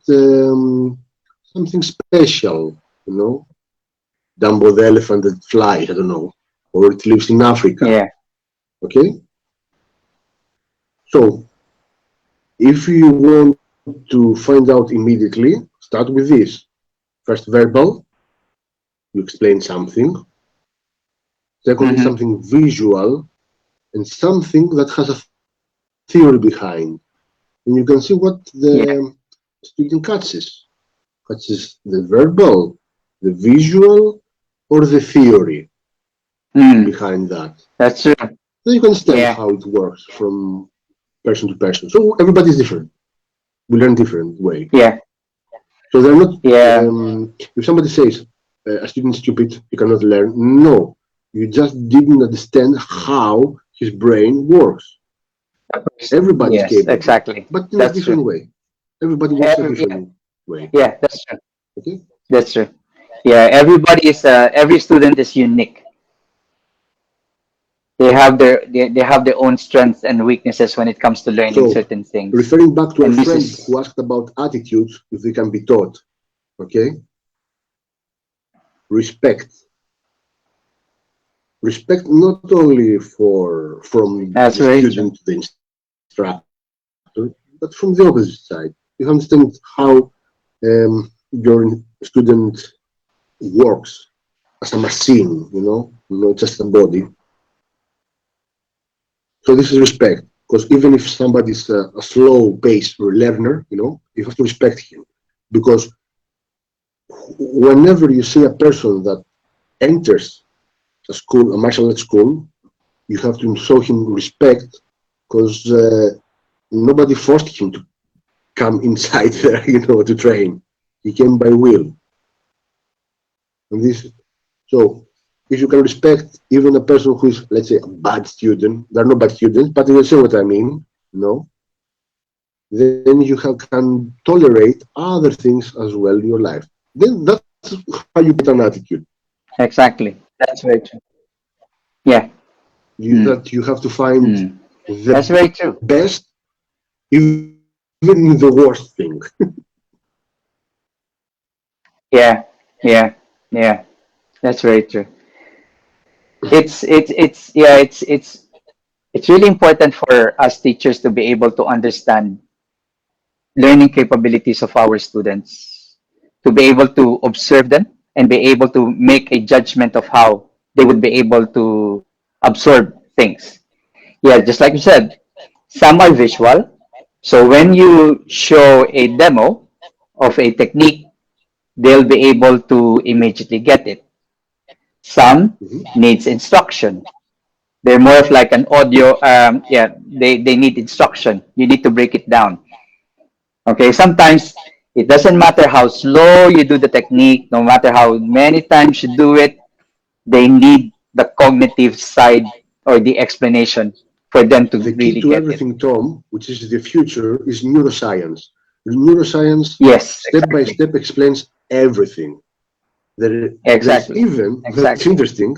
something special. Dumbo the elephant that flies. I don't know, or it lives in Africa. Yeah. Okay. So if you want to find out immediately, start with this. First, verbal. You explain something. Secondly, something visual, and something that has a theory behind. And you can see what the student catches. Catches the verbal, the visual, or the theory behind that. That's true. So you can understand how it works from person to person. So everybody is different. We learn different way. Yeah. So they're not. If somebody says a student is stupid, he cannot learn. No, you just didn't understand how his brain works. Everybody is capable. Exactly. But in a different way. Everybody works a different way. Yeah, that's true. Okay. That's true. Yeah, everybody is. Every student is unique. They have their own strengths and weaknesses when it comes to learning certain things. Referring back to a friend who asked about attitudes, if they can be taught, okay? Respect. Respect not only from the student to the instructor, but from the opposite side. You understand how your student works as a machine, not just a body. So this is respect, because even if somebody is a slow-paced learner, you have to respect him, because whenever you see a person that enters a school, a martial arts school, you have to show him respect, because nobody forced him to come inside there, to train. He came by will. And so if you can respect even a person who is, let's say, a bad student, they're not bad students, but you see what I mean, then you can tolerate other things as well in your life. Then that's how you get an attitude. Exactly. That's very true. Yeah. That you have to find that's very true. Best, even in the worst thing. Yeah. That's very true. It's really important for us teachers to be able to understand learning capabilities of our students, to be able to observe them and be able to make a judgment of how they would be able to absorb things. Yeah, just like you said, some are visual. So when you show a demo of a technique, they'll be able to immediately get it. Some needs instruction. They're more of like an audio. They need instruction. You need to break it down. Okay, sometimes it doesn't matter how slow you do the technique, no matter how many times you do it, they need the cognitive side or the explanation for them to the really key to get everything, it. Tom, which is the future, is neuroscience. Neuroscience, step by step, explains everything. There's even, that's interesting,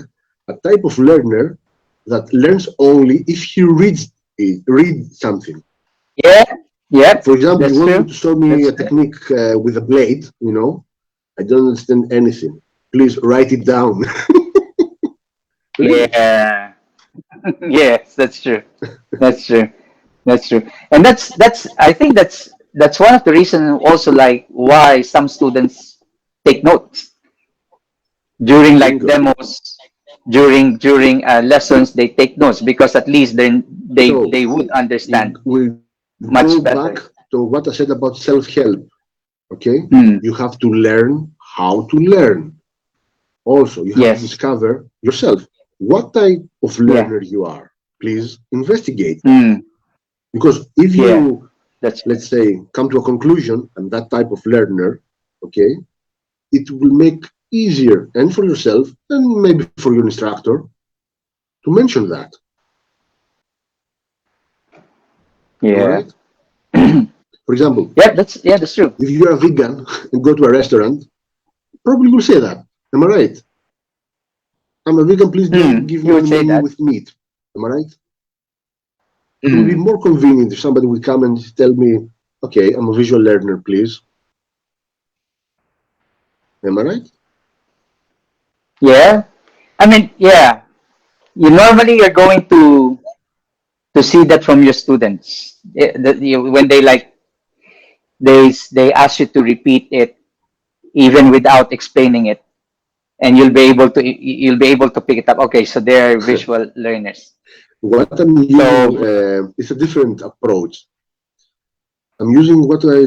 a type of learner that learns only if he reads something. Yeah. For example, you want to show me a technique with a blade, I don't understand anything. Please write it down. Yeah. Yes, that's true. That's true. That's true. And that's I think that's one of the reasons also like why some students take notes during like demos. during lessons they take notes, because at least then So they would understand we much go back better. to what I said about self-help. Okay, Mm, you have to learn how to learn. Also, you have to yes. discover yourself what type of Yeah. learner you are. Please investigate. Mm, Because if yeah. you, That's let's say, come to a conclusion and that type of learner, okay, it will make easier and for yourself and maybe for your instructor to mention that. Am I yeah. right? For example, That's true. if you're a vegan and go to a restaurant, probably will say that. Am I right? I'm a vegan, please don't Mm, give you me would the say menu that. with meat. Am I right? It will be Mm, more convenient if somebody would come and tell me, okay, I'm a visual learner, please. Am I right? yeah. I mean, yeah. You're going to see that from your students. When they like they ask you to repeat it even without explaining it, and you'll be able to pick it up. Okay, so they're visual learners. What I'm using So is a different approach. I'm using what I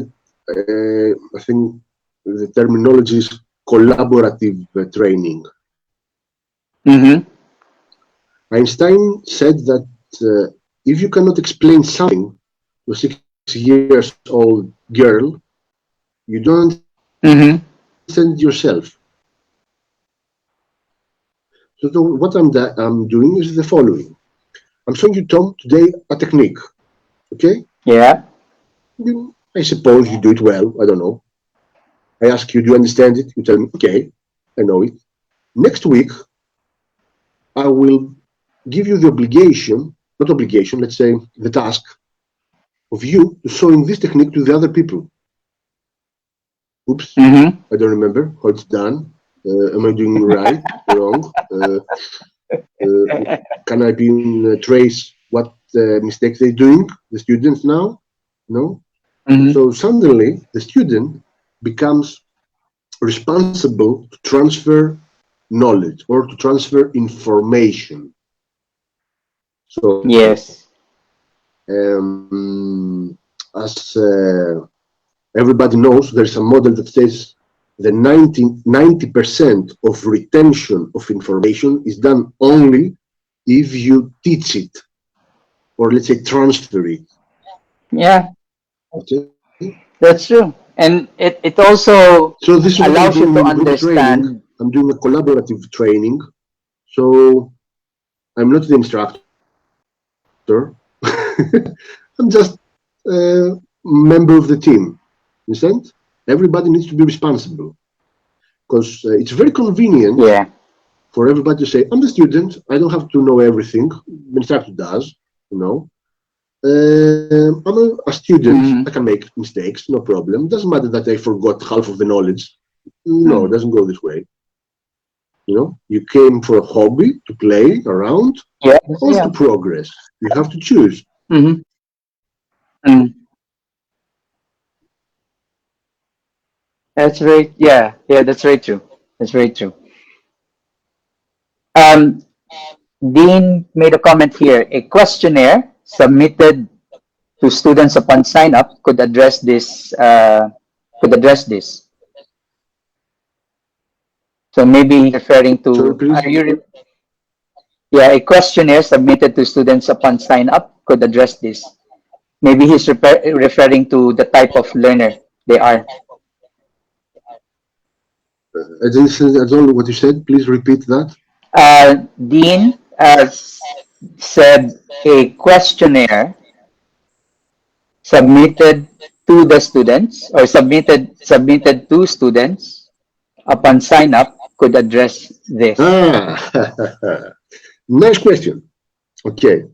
think the terminology is collaborative training. mhm, Einstein said that if you cannot explain something to a 6 years old girl, you don't mhm, understand yourself. So what I'm doing is the following. I'm showing you, Tom, today a technique. Okay? yeah, I suppose you do it well. I don't know. I ask you, do you understand it? You tell me, okay, I know it. Next week, I will give you the obligation, not obligation, let's say the task of you to showing this technique to the other people. Oops, mhm, I don't remember how it's done. Am I doing right, wrong? Can I be trace what mistakes they're doing, the students now? No. mhm, So suddenly the student becomes responsible to transfer knowledge or to transfer information. So, yes, as everybody knows, there's a model that says the 90% of retention of information is done only if you teach it, or let's say transfer it. yeah, Okay? that's true. And it also So this is what I'm allows you doing to in group training. understand. I'm doing a collaborative training. So I'm not the instructor. I'm just a member of the team. Understand? Everybody needs to be responsible because it's very convenient Yeah. for everybody to say, I'm the student, I don't have to know everything. The instructor does, you know. I'm a student, I Mhm, can make mistakes, no problem. It doesn't matter that I forgot half of the knowledge. No, it mm, doesn't go this way. You know, you came for a hobby to play around yeah, or yeah. to progress. You have to choose. Mhm, mm. That's very, yeah, yeah, that's very true. That's very true. Um, Dean made a comment here. A questionnaire submitted to students upon sign up could address this. Could address this. So maybe referring Sorry, to. please. Yeah, a questionnaire submitted to students upon sign up could address this. Maybe he's referring to the type of learner they are. I didn't say at all what you said. Please repeat that. Dean said a questionnaire submitted to the students, or submitted to students upon sign up could address this. Ah, nice question. Okay,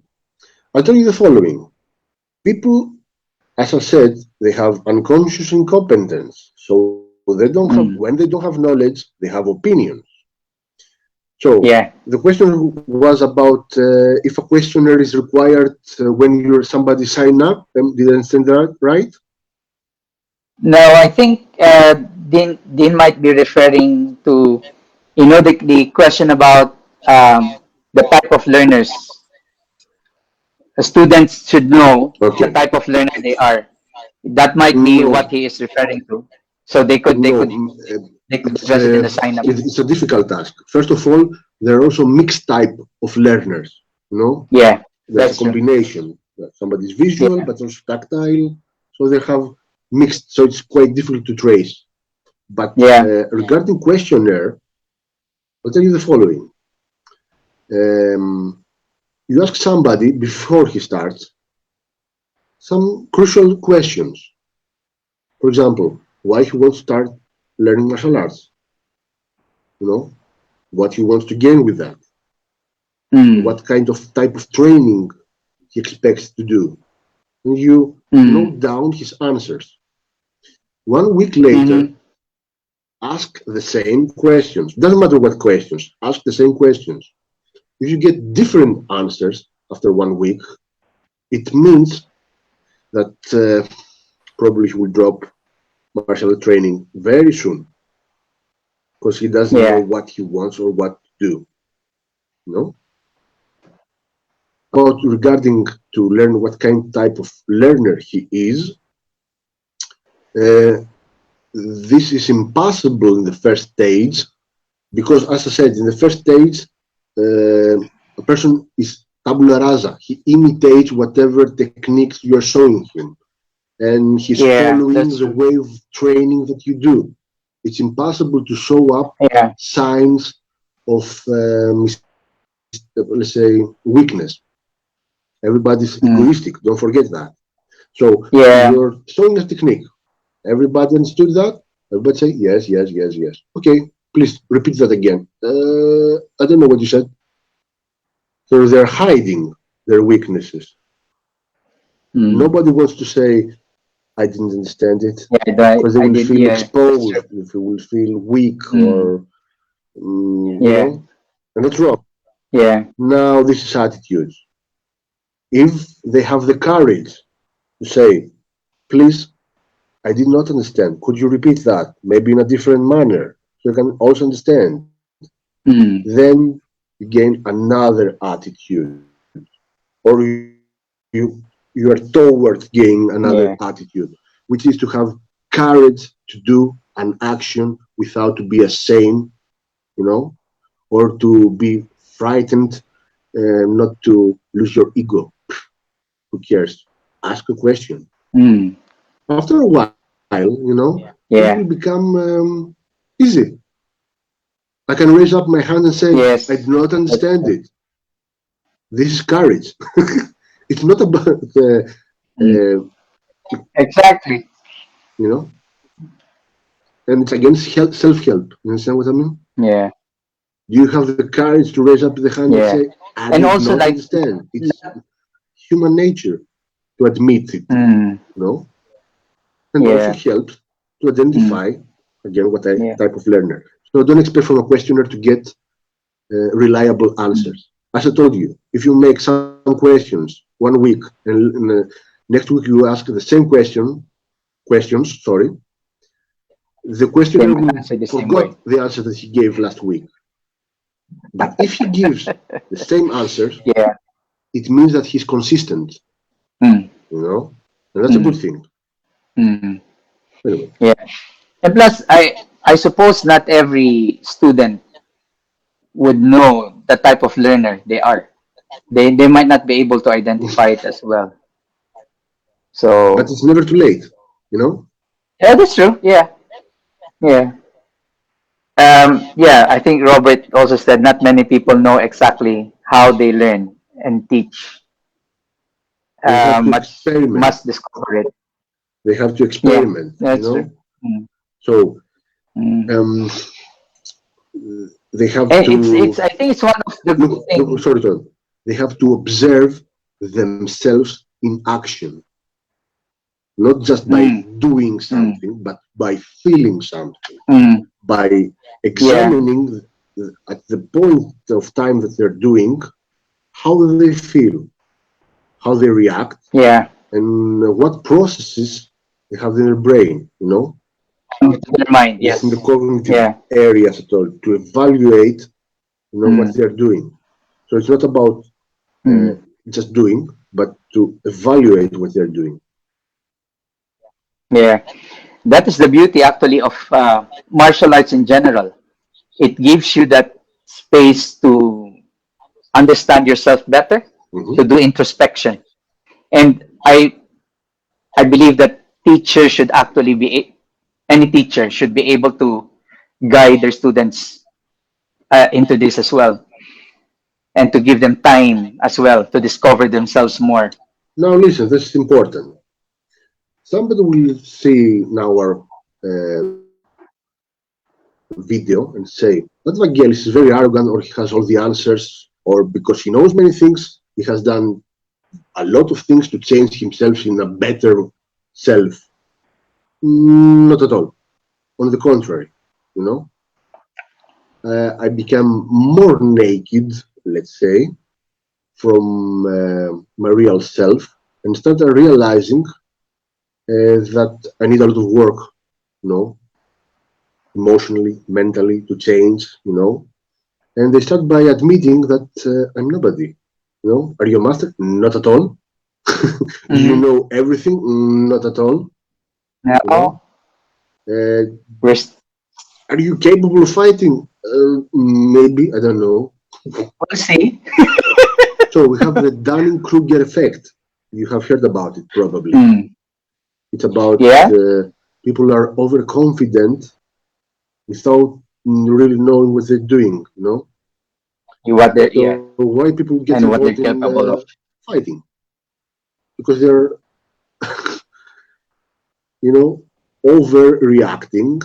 I'll tell you the following. People, as I said, they have unconscious incompetence. So they don't have, when Mm, they don't have knowledge, they have opinions. So yeah. the question was about if a questionnaire is required when you're somebody sign up. Did I understand that right? No, I think Dean might be referring to, the question about um, the type of learners. Students should know the Okay. type of learner they are. That might be what No, he is referring to. So they could they no. could they could It's address it in the sign up. it's a difficult task. First of all, there are also mixed type of learners. You know, Yeah, there's a that's true. combination. Somebody's visual, Yeah. but also tactile. So they have mixed. So it's quite difficult to trace. But Yeah. regarding questionnaire, I'll tell you the following. You ask somebody before he starts some crucial questions. For example, why he wants to start learning martial arts. You know, what he wants to gain with that. Mm. What kind of type of training he expects to do. And you Mm. note down his answers. 1 week later, Mm-hmm. ask the same questions. Doesn't matter what questions, ask the same questions. If you get different answers after 1 week, it means that probably he will drop martial art training very soon because he doesn't know Yeah. what he wants or what to do. You know? About regarding to learn what kind type of learner he is, this is impossible in the first stage because, as I said, in the first stage, a person is tabula rasa. He imitates whatever techniques you are showing him, and he's Yeah. following That's the true. way of training that you do. It's impossible to show up Yeah. signs of, let's say, weakness. Everybody's Mm. egoistic. Don't forget that. So Yeah. you're showing a technique. Everybody understood that? Everybody say yes, yes, yes, yes. Okay, please repeat that again. I don't know what you said. So they're hiding their weaknesses. Mm. Nobody wants to say, I didn't understand it, Yeah. because they I will did. feel Yeah. That's true. exposed, if they will feel weak, Mm. or, Yeah. and that's wrong. Yeah. Now, this is attitudes. If they have the courage to say, please, I did not understand. Could you repeat that? Maybe in a different manner, so you can also understand. Mm. Then you gain another attitude, or you are towards gaining another Yeah. attitude, which is to have courage to do an action without to be ashamed, you know, or to be frightened, not to lose your ego. Who cares? Ask a question. Mm. After a while, things will Yeah. become easy. I can raise up my hand and say, I do Yes. not That's understand true. it. This is courage. It's not about, Mm. Exactly. you know, and it's against self-help. You understand what I mean? Yeah. You have the courage to raise up the hand and Yeah. say, I And did also not like. understand. It's human nature to admit it, Mm. you know, and also Yeah. helps to Mm. identify, again, what Yeah. type of learner. So don't expect from a questionnaire to get reliable Mm. answers. As I told you, if you make some questions 1 week and next week you ask the same questions, sorry, the They questioner might will answer the same way. forgot the answer that he gave last week. But if he gives the same answers, Yeah. it means that he's consistent, Mm. and that's a good Mm. thing. Mm. Anyway, Yeah. And plus, I suppose not every student would know the type of learner they are. They might not be able to identify it as well. but So it's never too late, you know. yeah, that's true. Yeah. Yeah. Yeah, I think Robert also said not many people know exactly how they learn and teach. They have to experiment. Must discover it. They have to Yeah, experiment, that's true. Mm, So mm. um, they have And to it's I think it's one of the good no, thing. sorry. They have to observe themselves in action, not just by Mm, doing mm, something, but by feeling something, mm. by Yeah, examining at the point of time that they're doing how they feel, how they react, yeah. and what processes they have in their brain. To their mind, This is in the yes. cognitive Yeah. areas at all to evaluate what they're doing. So it's not about just doing, but to evaluate what they're doing. Yeah, that is the beauty actually of martial arts in general. It gives you that space to understand yourself better, to do introspection. And I believe that teachers should actually any teacher should be able to guide their students into this as well, and to give them time as well to discover themselves more. Now listen, this is important. Somebody will see our video and say, that Vagelis is very arrogant, or he has all the answers, or because he knows many things, he has done a lot of things to change himself in a better self. Not at all. On the contrary, I became more naked, let's say, from my real self, and started realizing that I need a lot of work, emotionally, mentally, to change, And they start by admitting that I'm nobody. Are you a master? Not at all. Do you know everything? Not at all. Now, are you capable of fighting? Maybe, I don't know. We'll see. So we have the Dunning-Kruger effect. You have heard about it, probably. It's about people are overconfident without really knowing what they're doing, So why people get involved in fighting? Because they're, overreacting,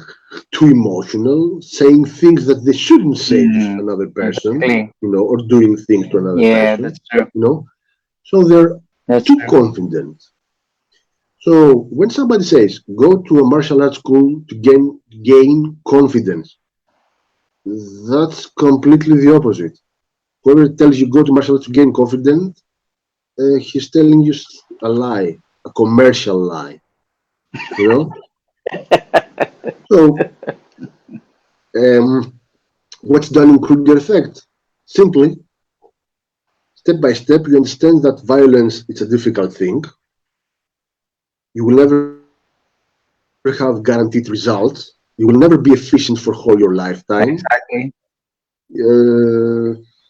too emotional, saying things that they shouldn't say to another person, or doing things to another person. That's true. So they're too confident. So when somebody says, go to a martial arts school to gain confidence, that's completely the opposite. Whoever tells you go to martial arts to gain confidence, he's telling you a lie, a commercial lie. So, what's Dunning-Kruger effect? Simply, step by step, you understand that violence is a difficult thing. You will never have guaranteed results. You will never be efficient for whole your lifetime. Exactly.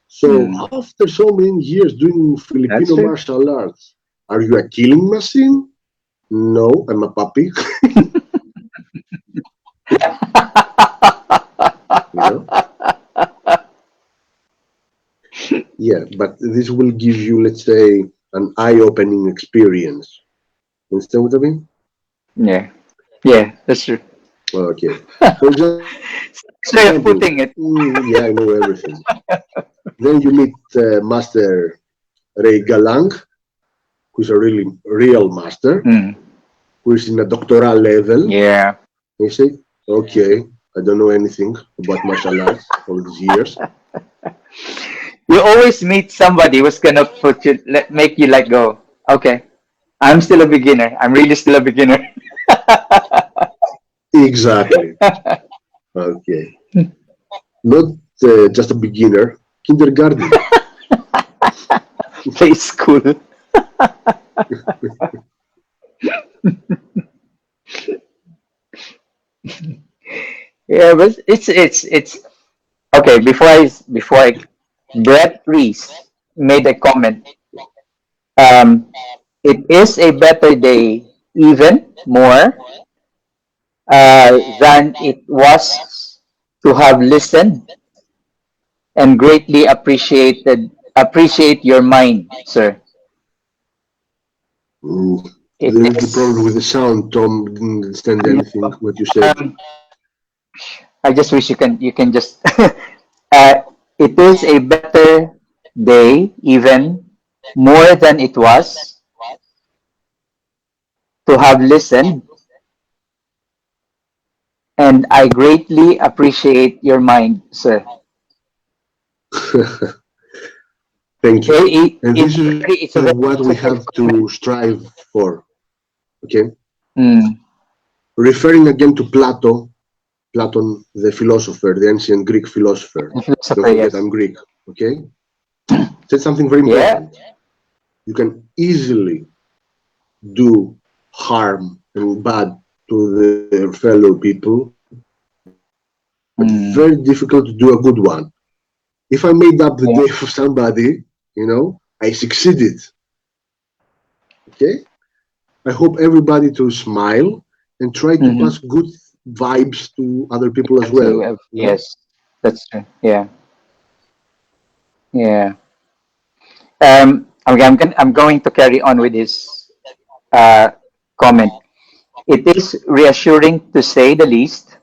So after so many years doing Filipino martial arts, are you a killing machine? No, I'm a puppy. Yeah, but this will give you, let's say, an eye-opening experience. Understand what I mean? Yeah, that's true. Okay. For example, putting it. Yeah, I know everything. Then you meet Master Ray Galang, who's a real master, who is in a doctoral level. Yeah. You say, okay, I don't know anything about martial arts all these years. You always meet somebody who's gonna make you let go. Okay, I'm still a beginner. I'm really still a beginner. Exactly. Okay. Not just a beginner, kindergarten. Play school. Yeah, but it's okay. Before I Brett Reese made a comment. It is a better day, even more than it was to have listened and greatly appreciate your mind, sir. There is the problem with the sound. Tom didn't understand anything what you said. I just wish you can just. It is a better day, even more than it was to have listened, and I greatly appreciate your mind, sir. Thank you. And this is what we have to strive for. Okay. Referring again to Plato, Platon, the philosopher, the ancient Greek philosopher. The Don't philosopher, forget yes. I'm Greek, okay? Said something very Yeah. important. You can easily do harm and bad to their fellow people, but very difficult to do a good one. If I made up the Yeah. day for somebody, I succeeded. Okay? I hope everybody to smile and try to Mm-hmm. pass good vibes to other people as well. Yes, that's true. Yeah. Yeah. I'm going to carry on with this uh, comment. It is reassuring to say the least.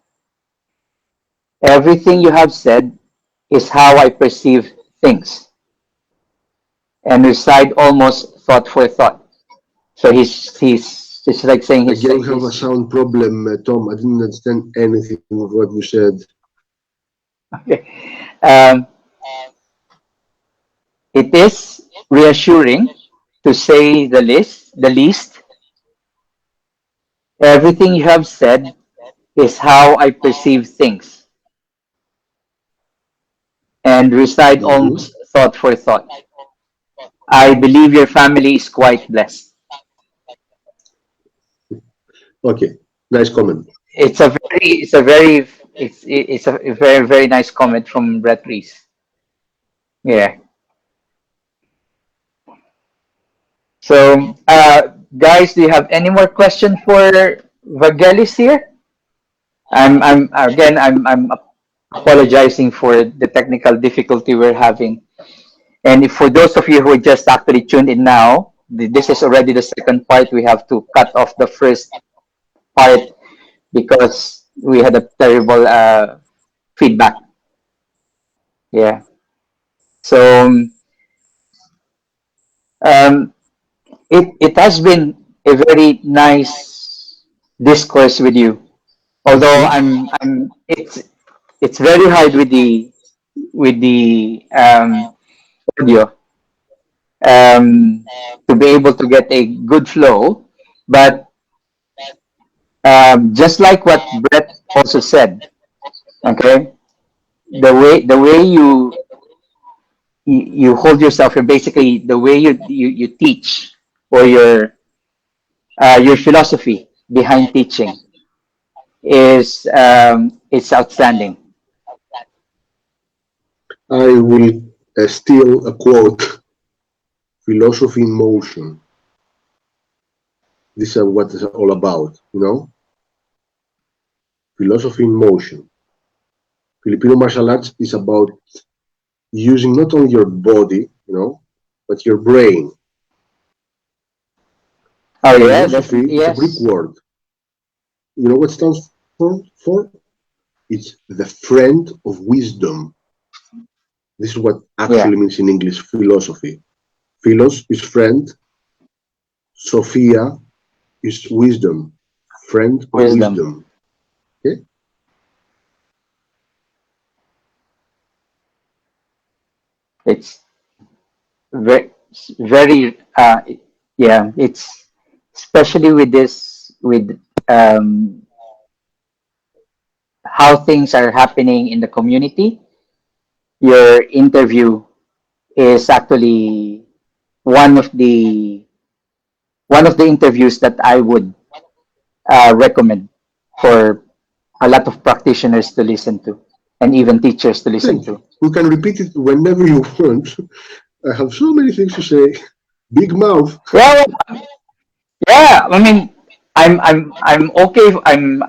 Everything you have said is how I perceive things and recite almost thought for thought. So he's just like saying Again, we have a he's sound problem, Tom. I didn't understand anything of what you said. okay. Um, it is reassuring to say the least. Everything you have said is how I perceive things and recite Hmm. almost thought for thought. I believe your family is quite blessed. Okay, nice comment. It's a very, very nice comment from Brett Reese. Yeah. So, guys, do you have any more question for Vagelis here? I'm apologizing for the technical difficulty we're having. And if for those of you who just actually tuned in now, this is already the second part. We have to cut off the first part because we had a terrible feedback. Yeah. So um, it has been a very nice discourse with you. Although Hmm. I'm it's very hard with the audio to be able to get a good flow. But just like what Brett also said, okay, the way you hold yourself, and basically the way you teach or your philosophy behind teaching is it's outstanding. I will steal a quote: philosophy in motion. This is what it's all about. Philosophy in motion. Filipino martial arts is about using not only your body, but your brain. Oh yeah, Philosophy is a Greek yes, word. You know what it stands for? It's the friend of wisdom. This is what yeah, actually means in English philosophy. Philos is friend, Sophia is wisdom, friend of wisdom. wisdom. Okay? It's very very yeah. It's especially with this with um, how things are happening in the community. Your interview is actually one of the one of the interviews that I would recommend for a lot of practitioners to listen to and even teachers to listen Thank you. to. You can repeat it whenever you want. I have so many things to say. Big mouth. Yeah, yeah. I mean, I'm okay. I'm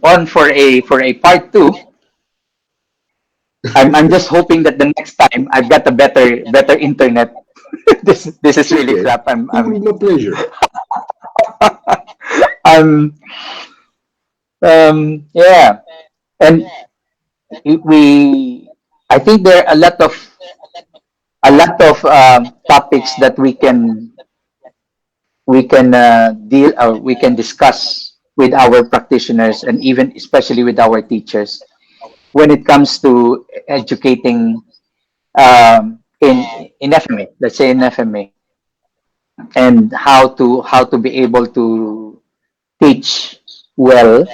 on for a part two. I'm just hoping that the next time I've got a better internet. This is really Okay. crap. It will be my pleasure. I'm yeah, and we I think there are a lot of topics that we can discuss with our practitioners and even especially with our teachers when it comes to educating in FMA, let's say in FMA, and how to be able to teach well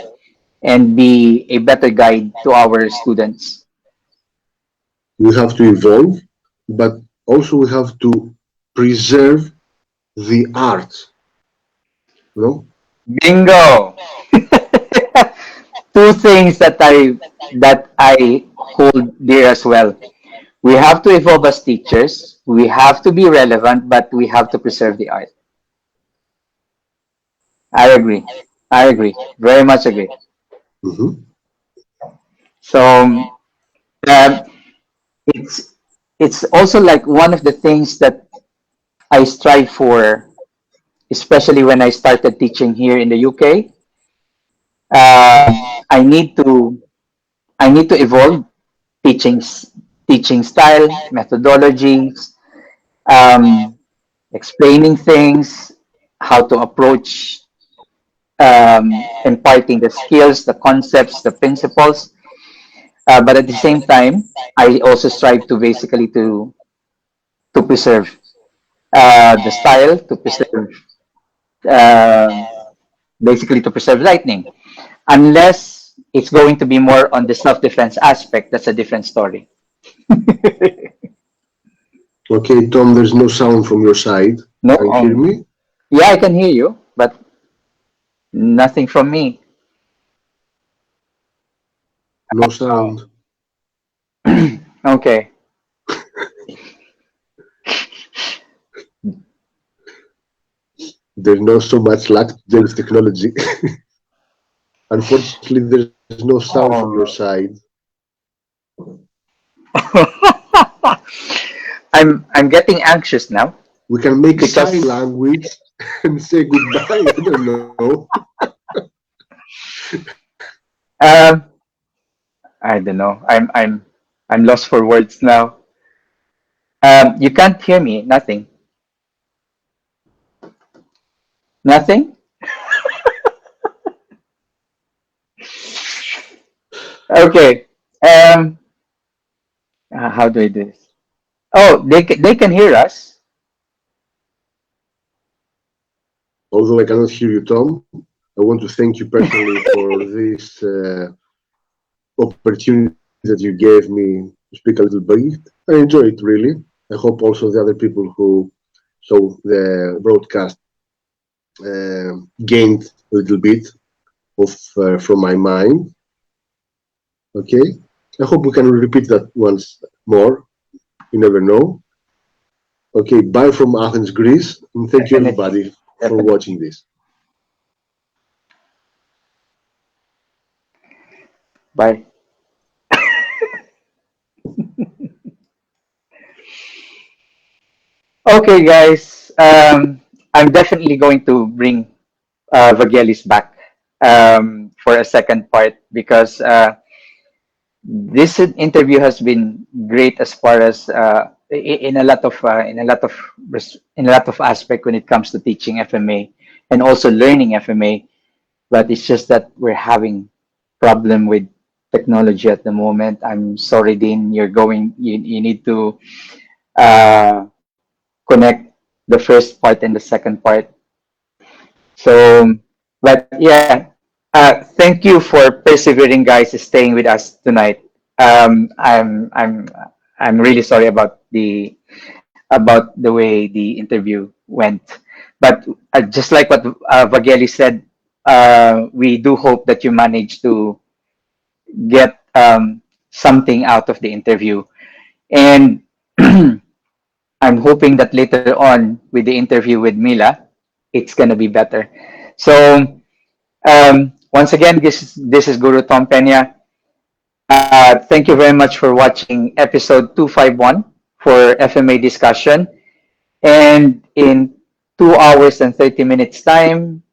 and be a better guide to our students. We have to evolve, but also we have to preserve the art. You know? Bingo! Two things that I hold dear as well. We have to evolve as teachers. We have to be relevant, but we have to preserve the art. I agree. I agree. Very much agree. Mhm. So um, it's it's also like one of the things that I strive for, especially when I started teaching here in the UK. I need to evolve teaching teaching style, methodologies, um, explaining things, how to approach imparting the skills, the concepts, the principles. But at the same time, I also strive to basically to preserve the style, to preserve uh, basically to preserve lightning. Unless it's going to be more on the self-defense aspect, that's a different story. Okay, Tom, there's no sound from your side. No, Can you hear me? yeah, I can hear you, but nothing from me. No sound. Okay. There's not so much luck today with technology. Unfortunately, there's no sound from your Oh. side. I'm getting anxious now We can make sign because language and say goodbye. I don't know. um I don't know. I'm lost for words now. You can't hear me. Nothing. Nothing. Okay. Um. How do I do this? Oh, they can hear us. Although I cannot hear you, Tom, I want to thank you personally for this opportunity that you gave me to speak a little bit. I enjoy it really. I hope also the other people who saw the broadcast gained a little bit of from my mind. Okay, I hope we can repeat that once more. You never know. Okay, bye from Athens, Greece, and thank you Definitely. everybody for Definitely. watching this. Bye. Okay, guys. I'm definitely going to bring Vagelis back for a second part because this interview has been great as far as in a lot of in a lot of aspect when it comes to teaching FMA and also learning FMA. But it's just that we're having problem with technology at the moment. I'm sorry, Dean. You need to uh, connect the first part and the second part. So, but yeah, thank you for persevering, guys, staying with us tonight. Um, I'm I'm I'm really sorry about the way the interview went, but just like what Vageli said, we do hope that you manage to get something out of the interview, and I'm hoping that later on with the interview with Mila, it's gonna be better. So once again, this is Guru Tom Pena. Thank you very much for watching episode 251 for FMA discussion. And in 2 hours and 30 minutes time,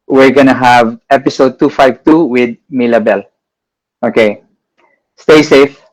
we're gonna have episode 252 with Mila Bell. Okay. Stay safe.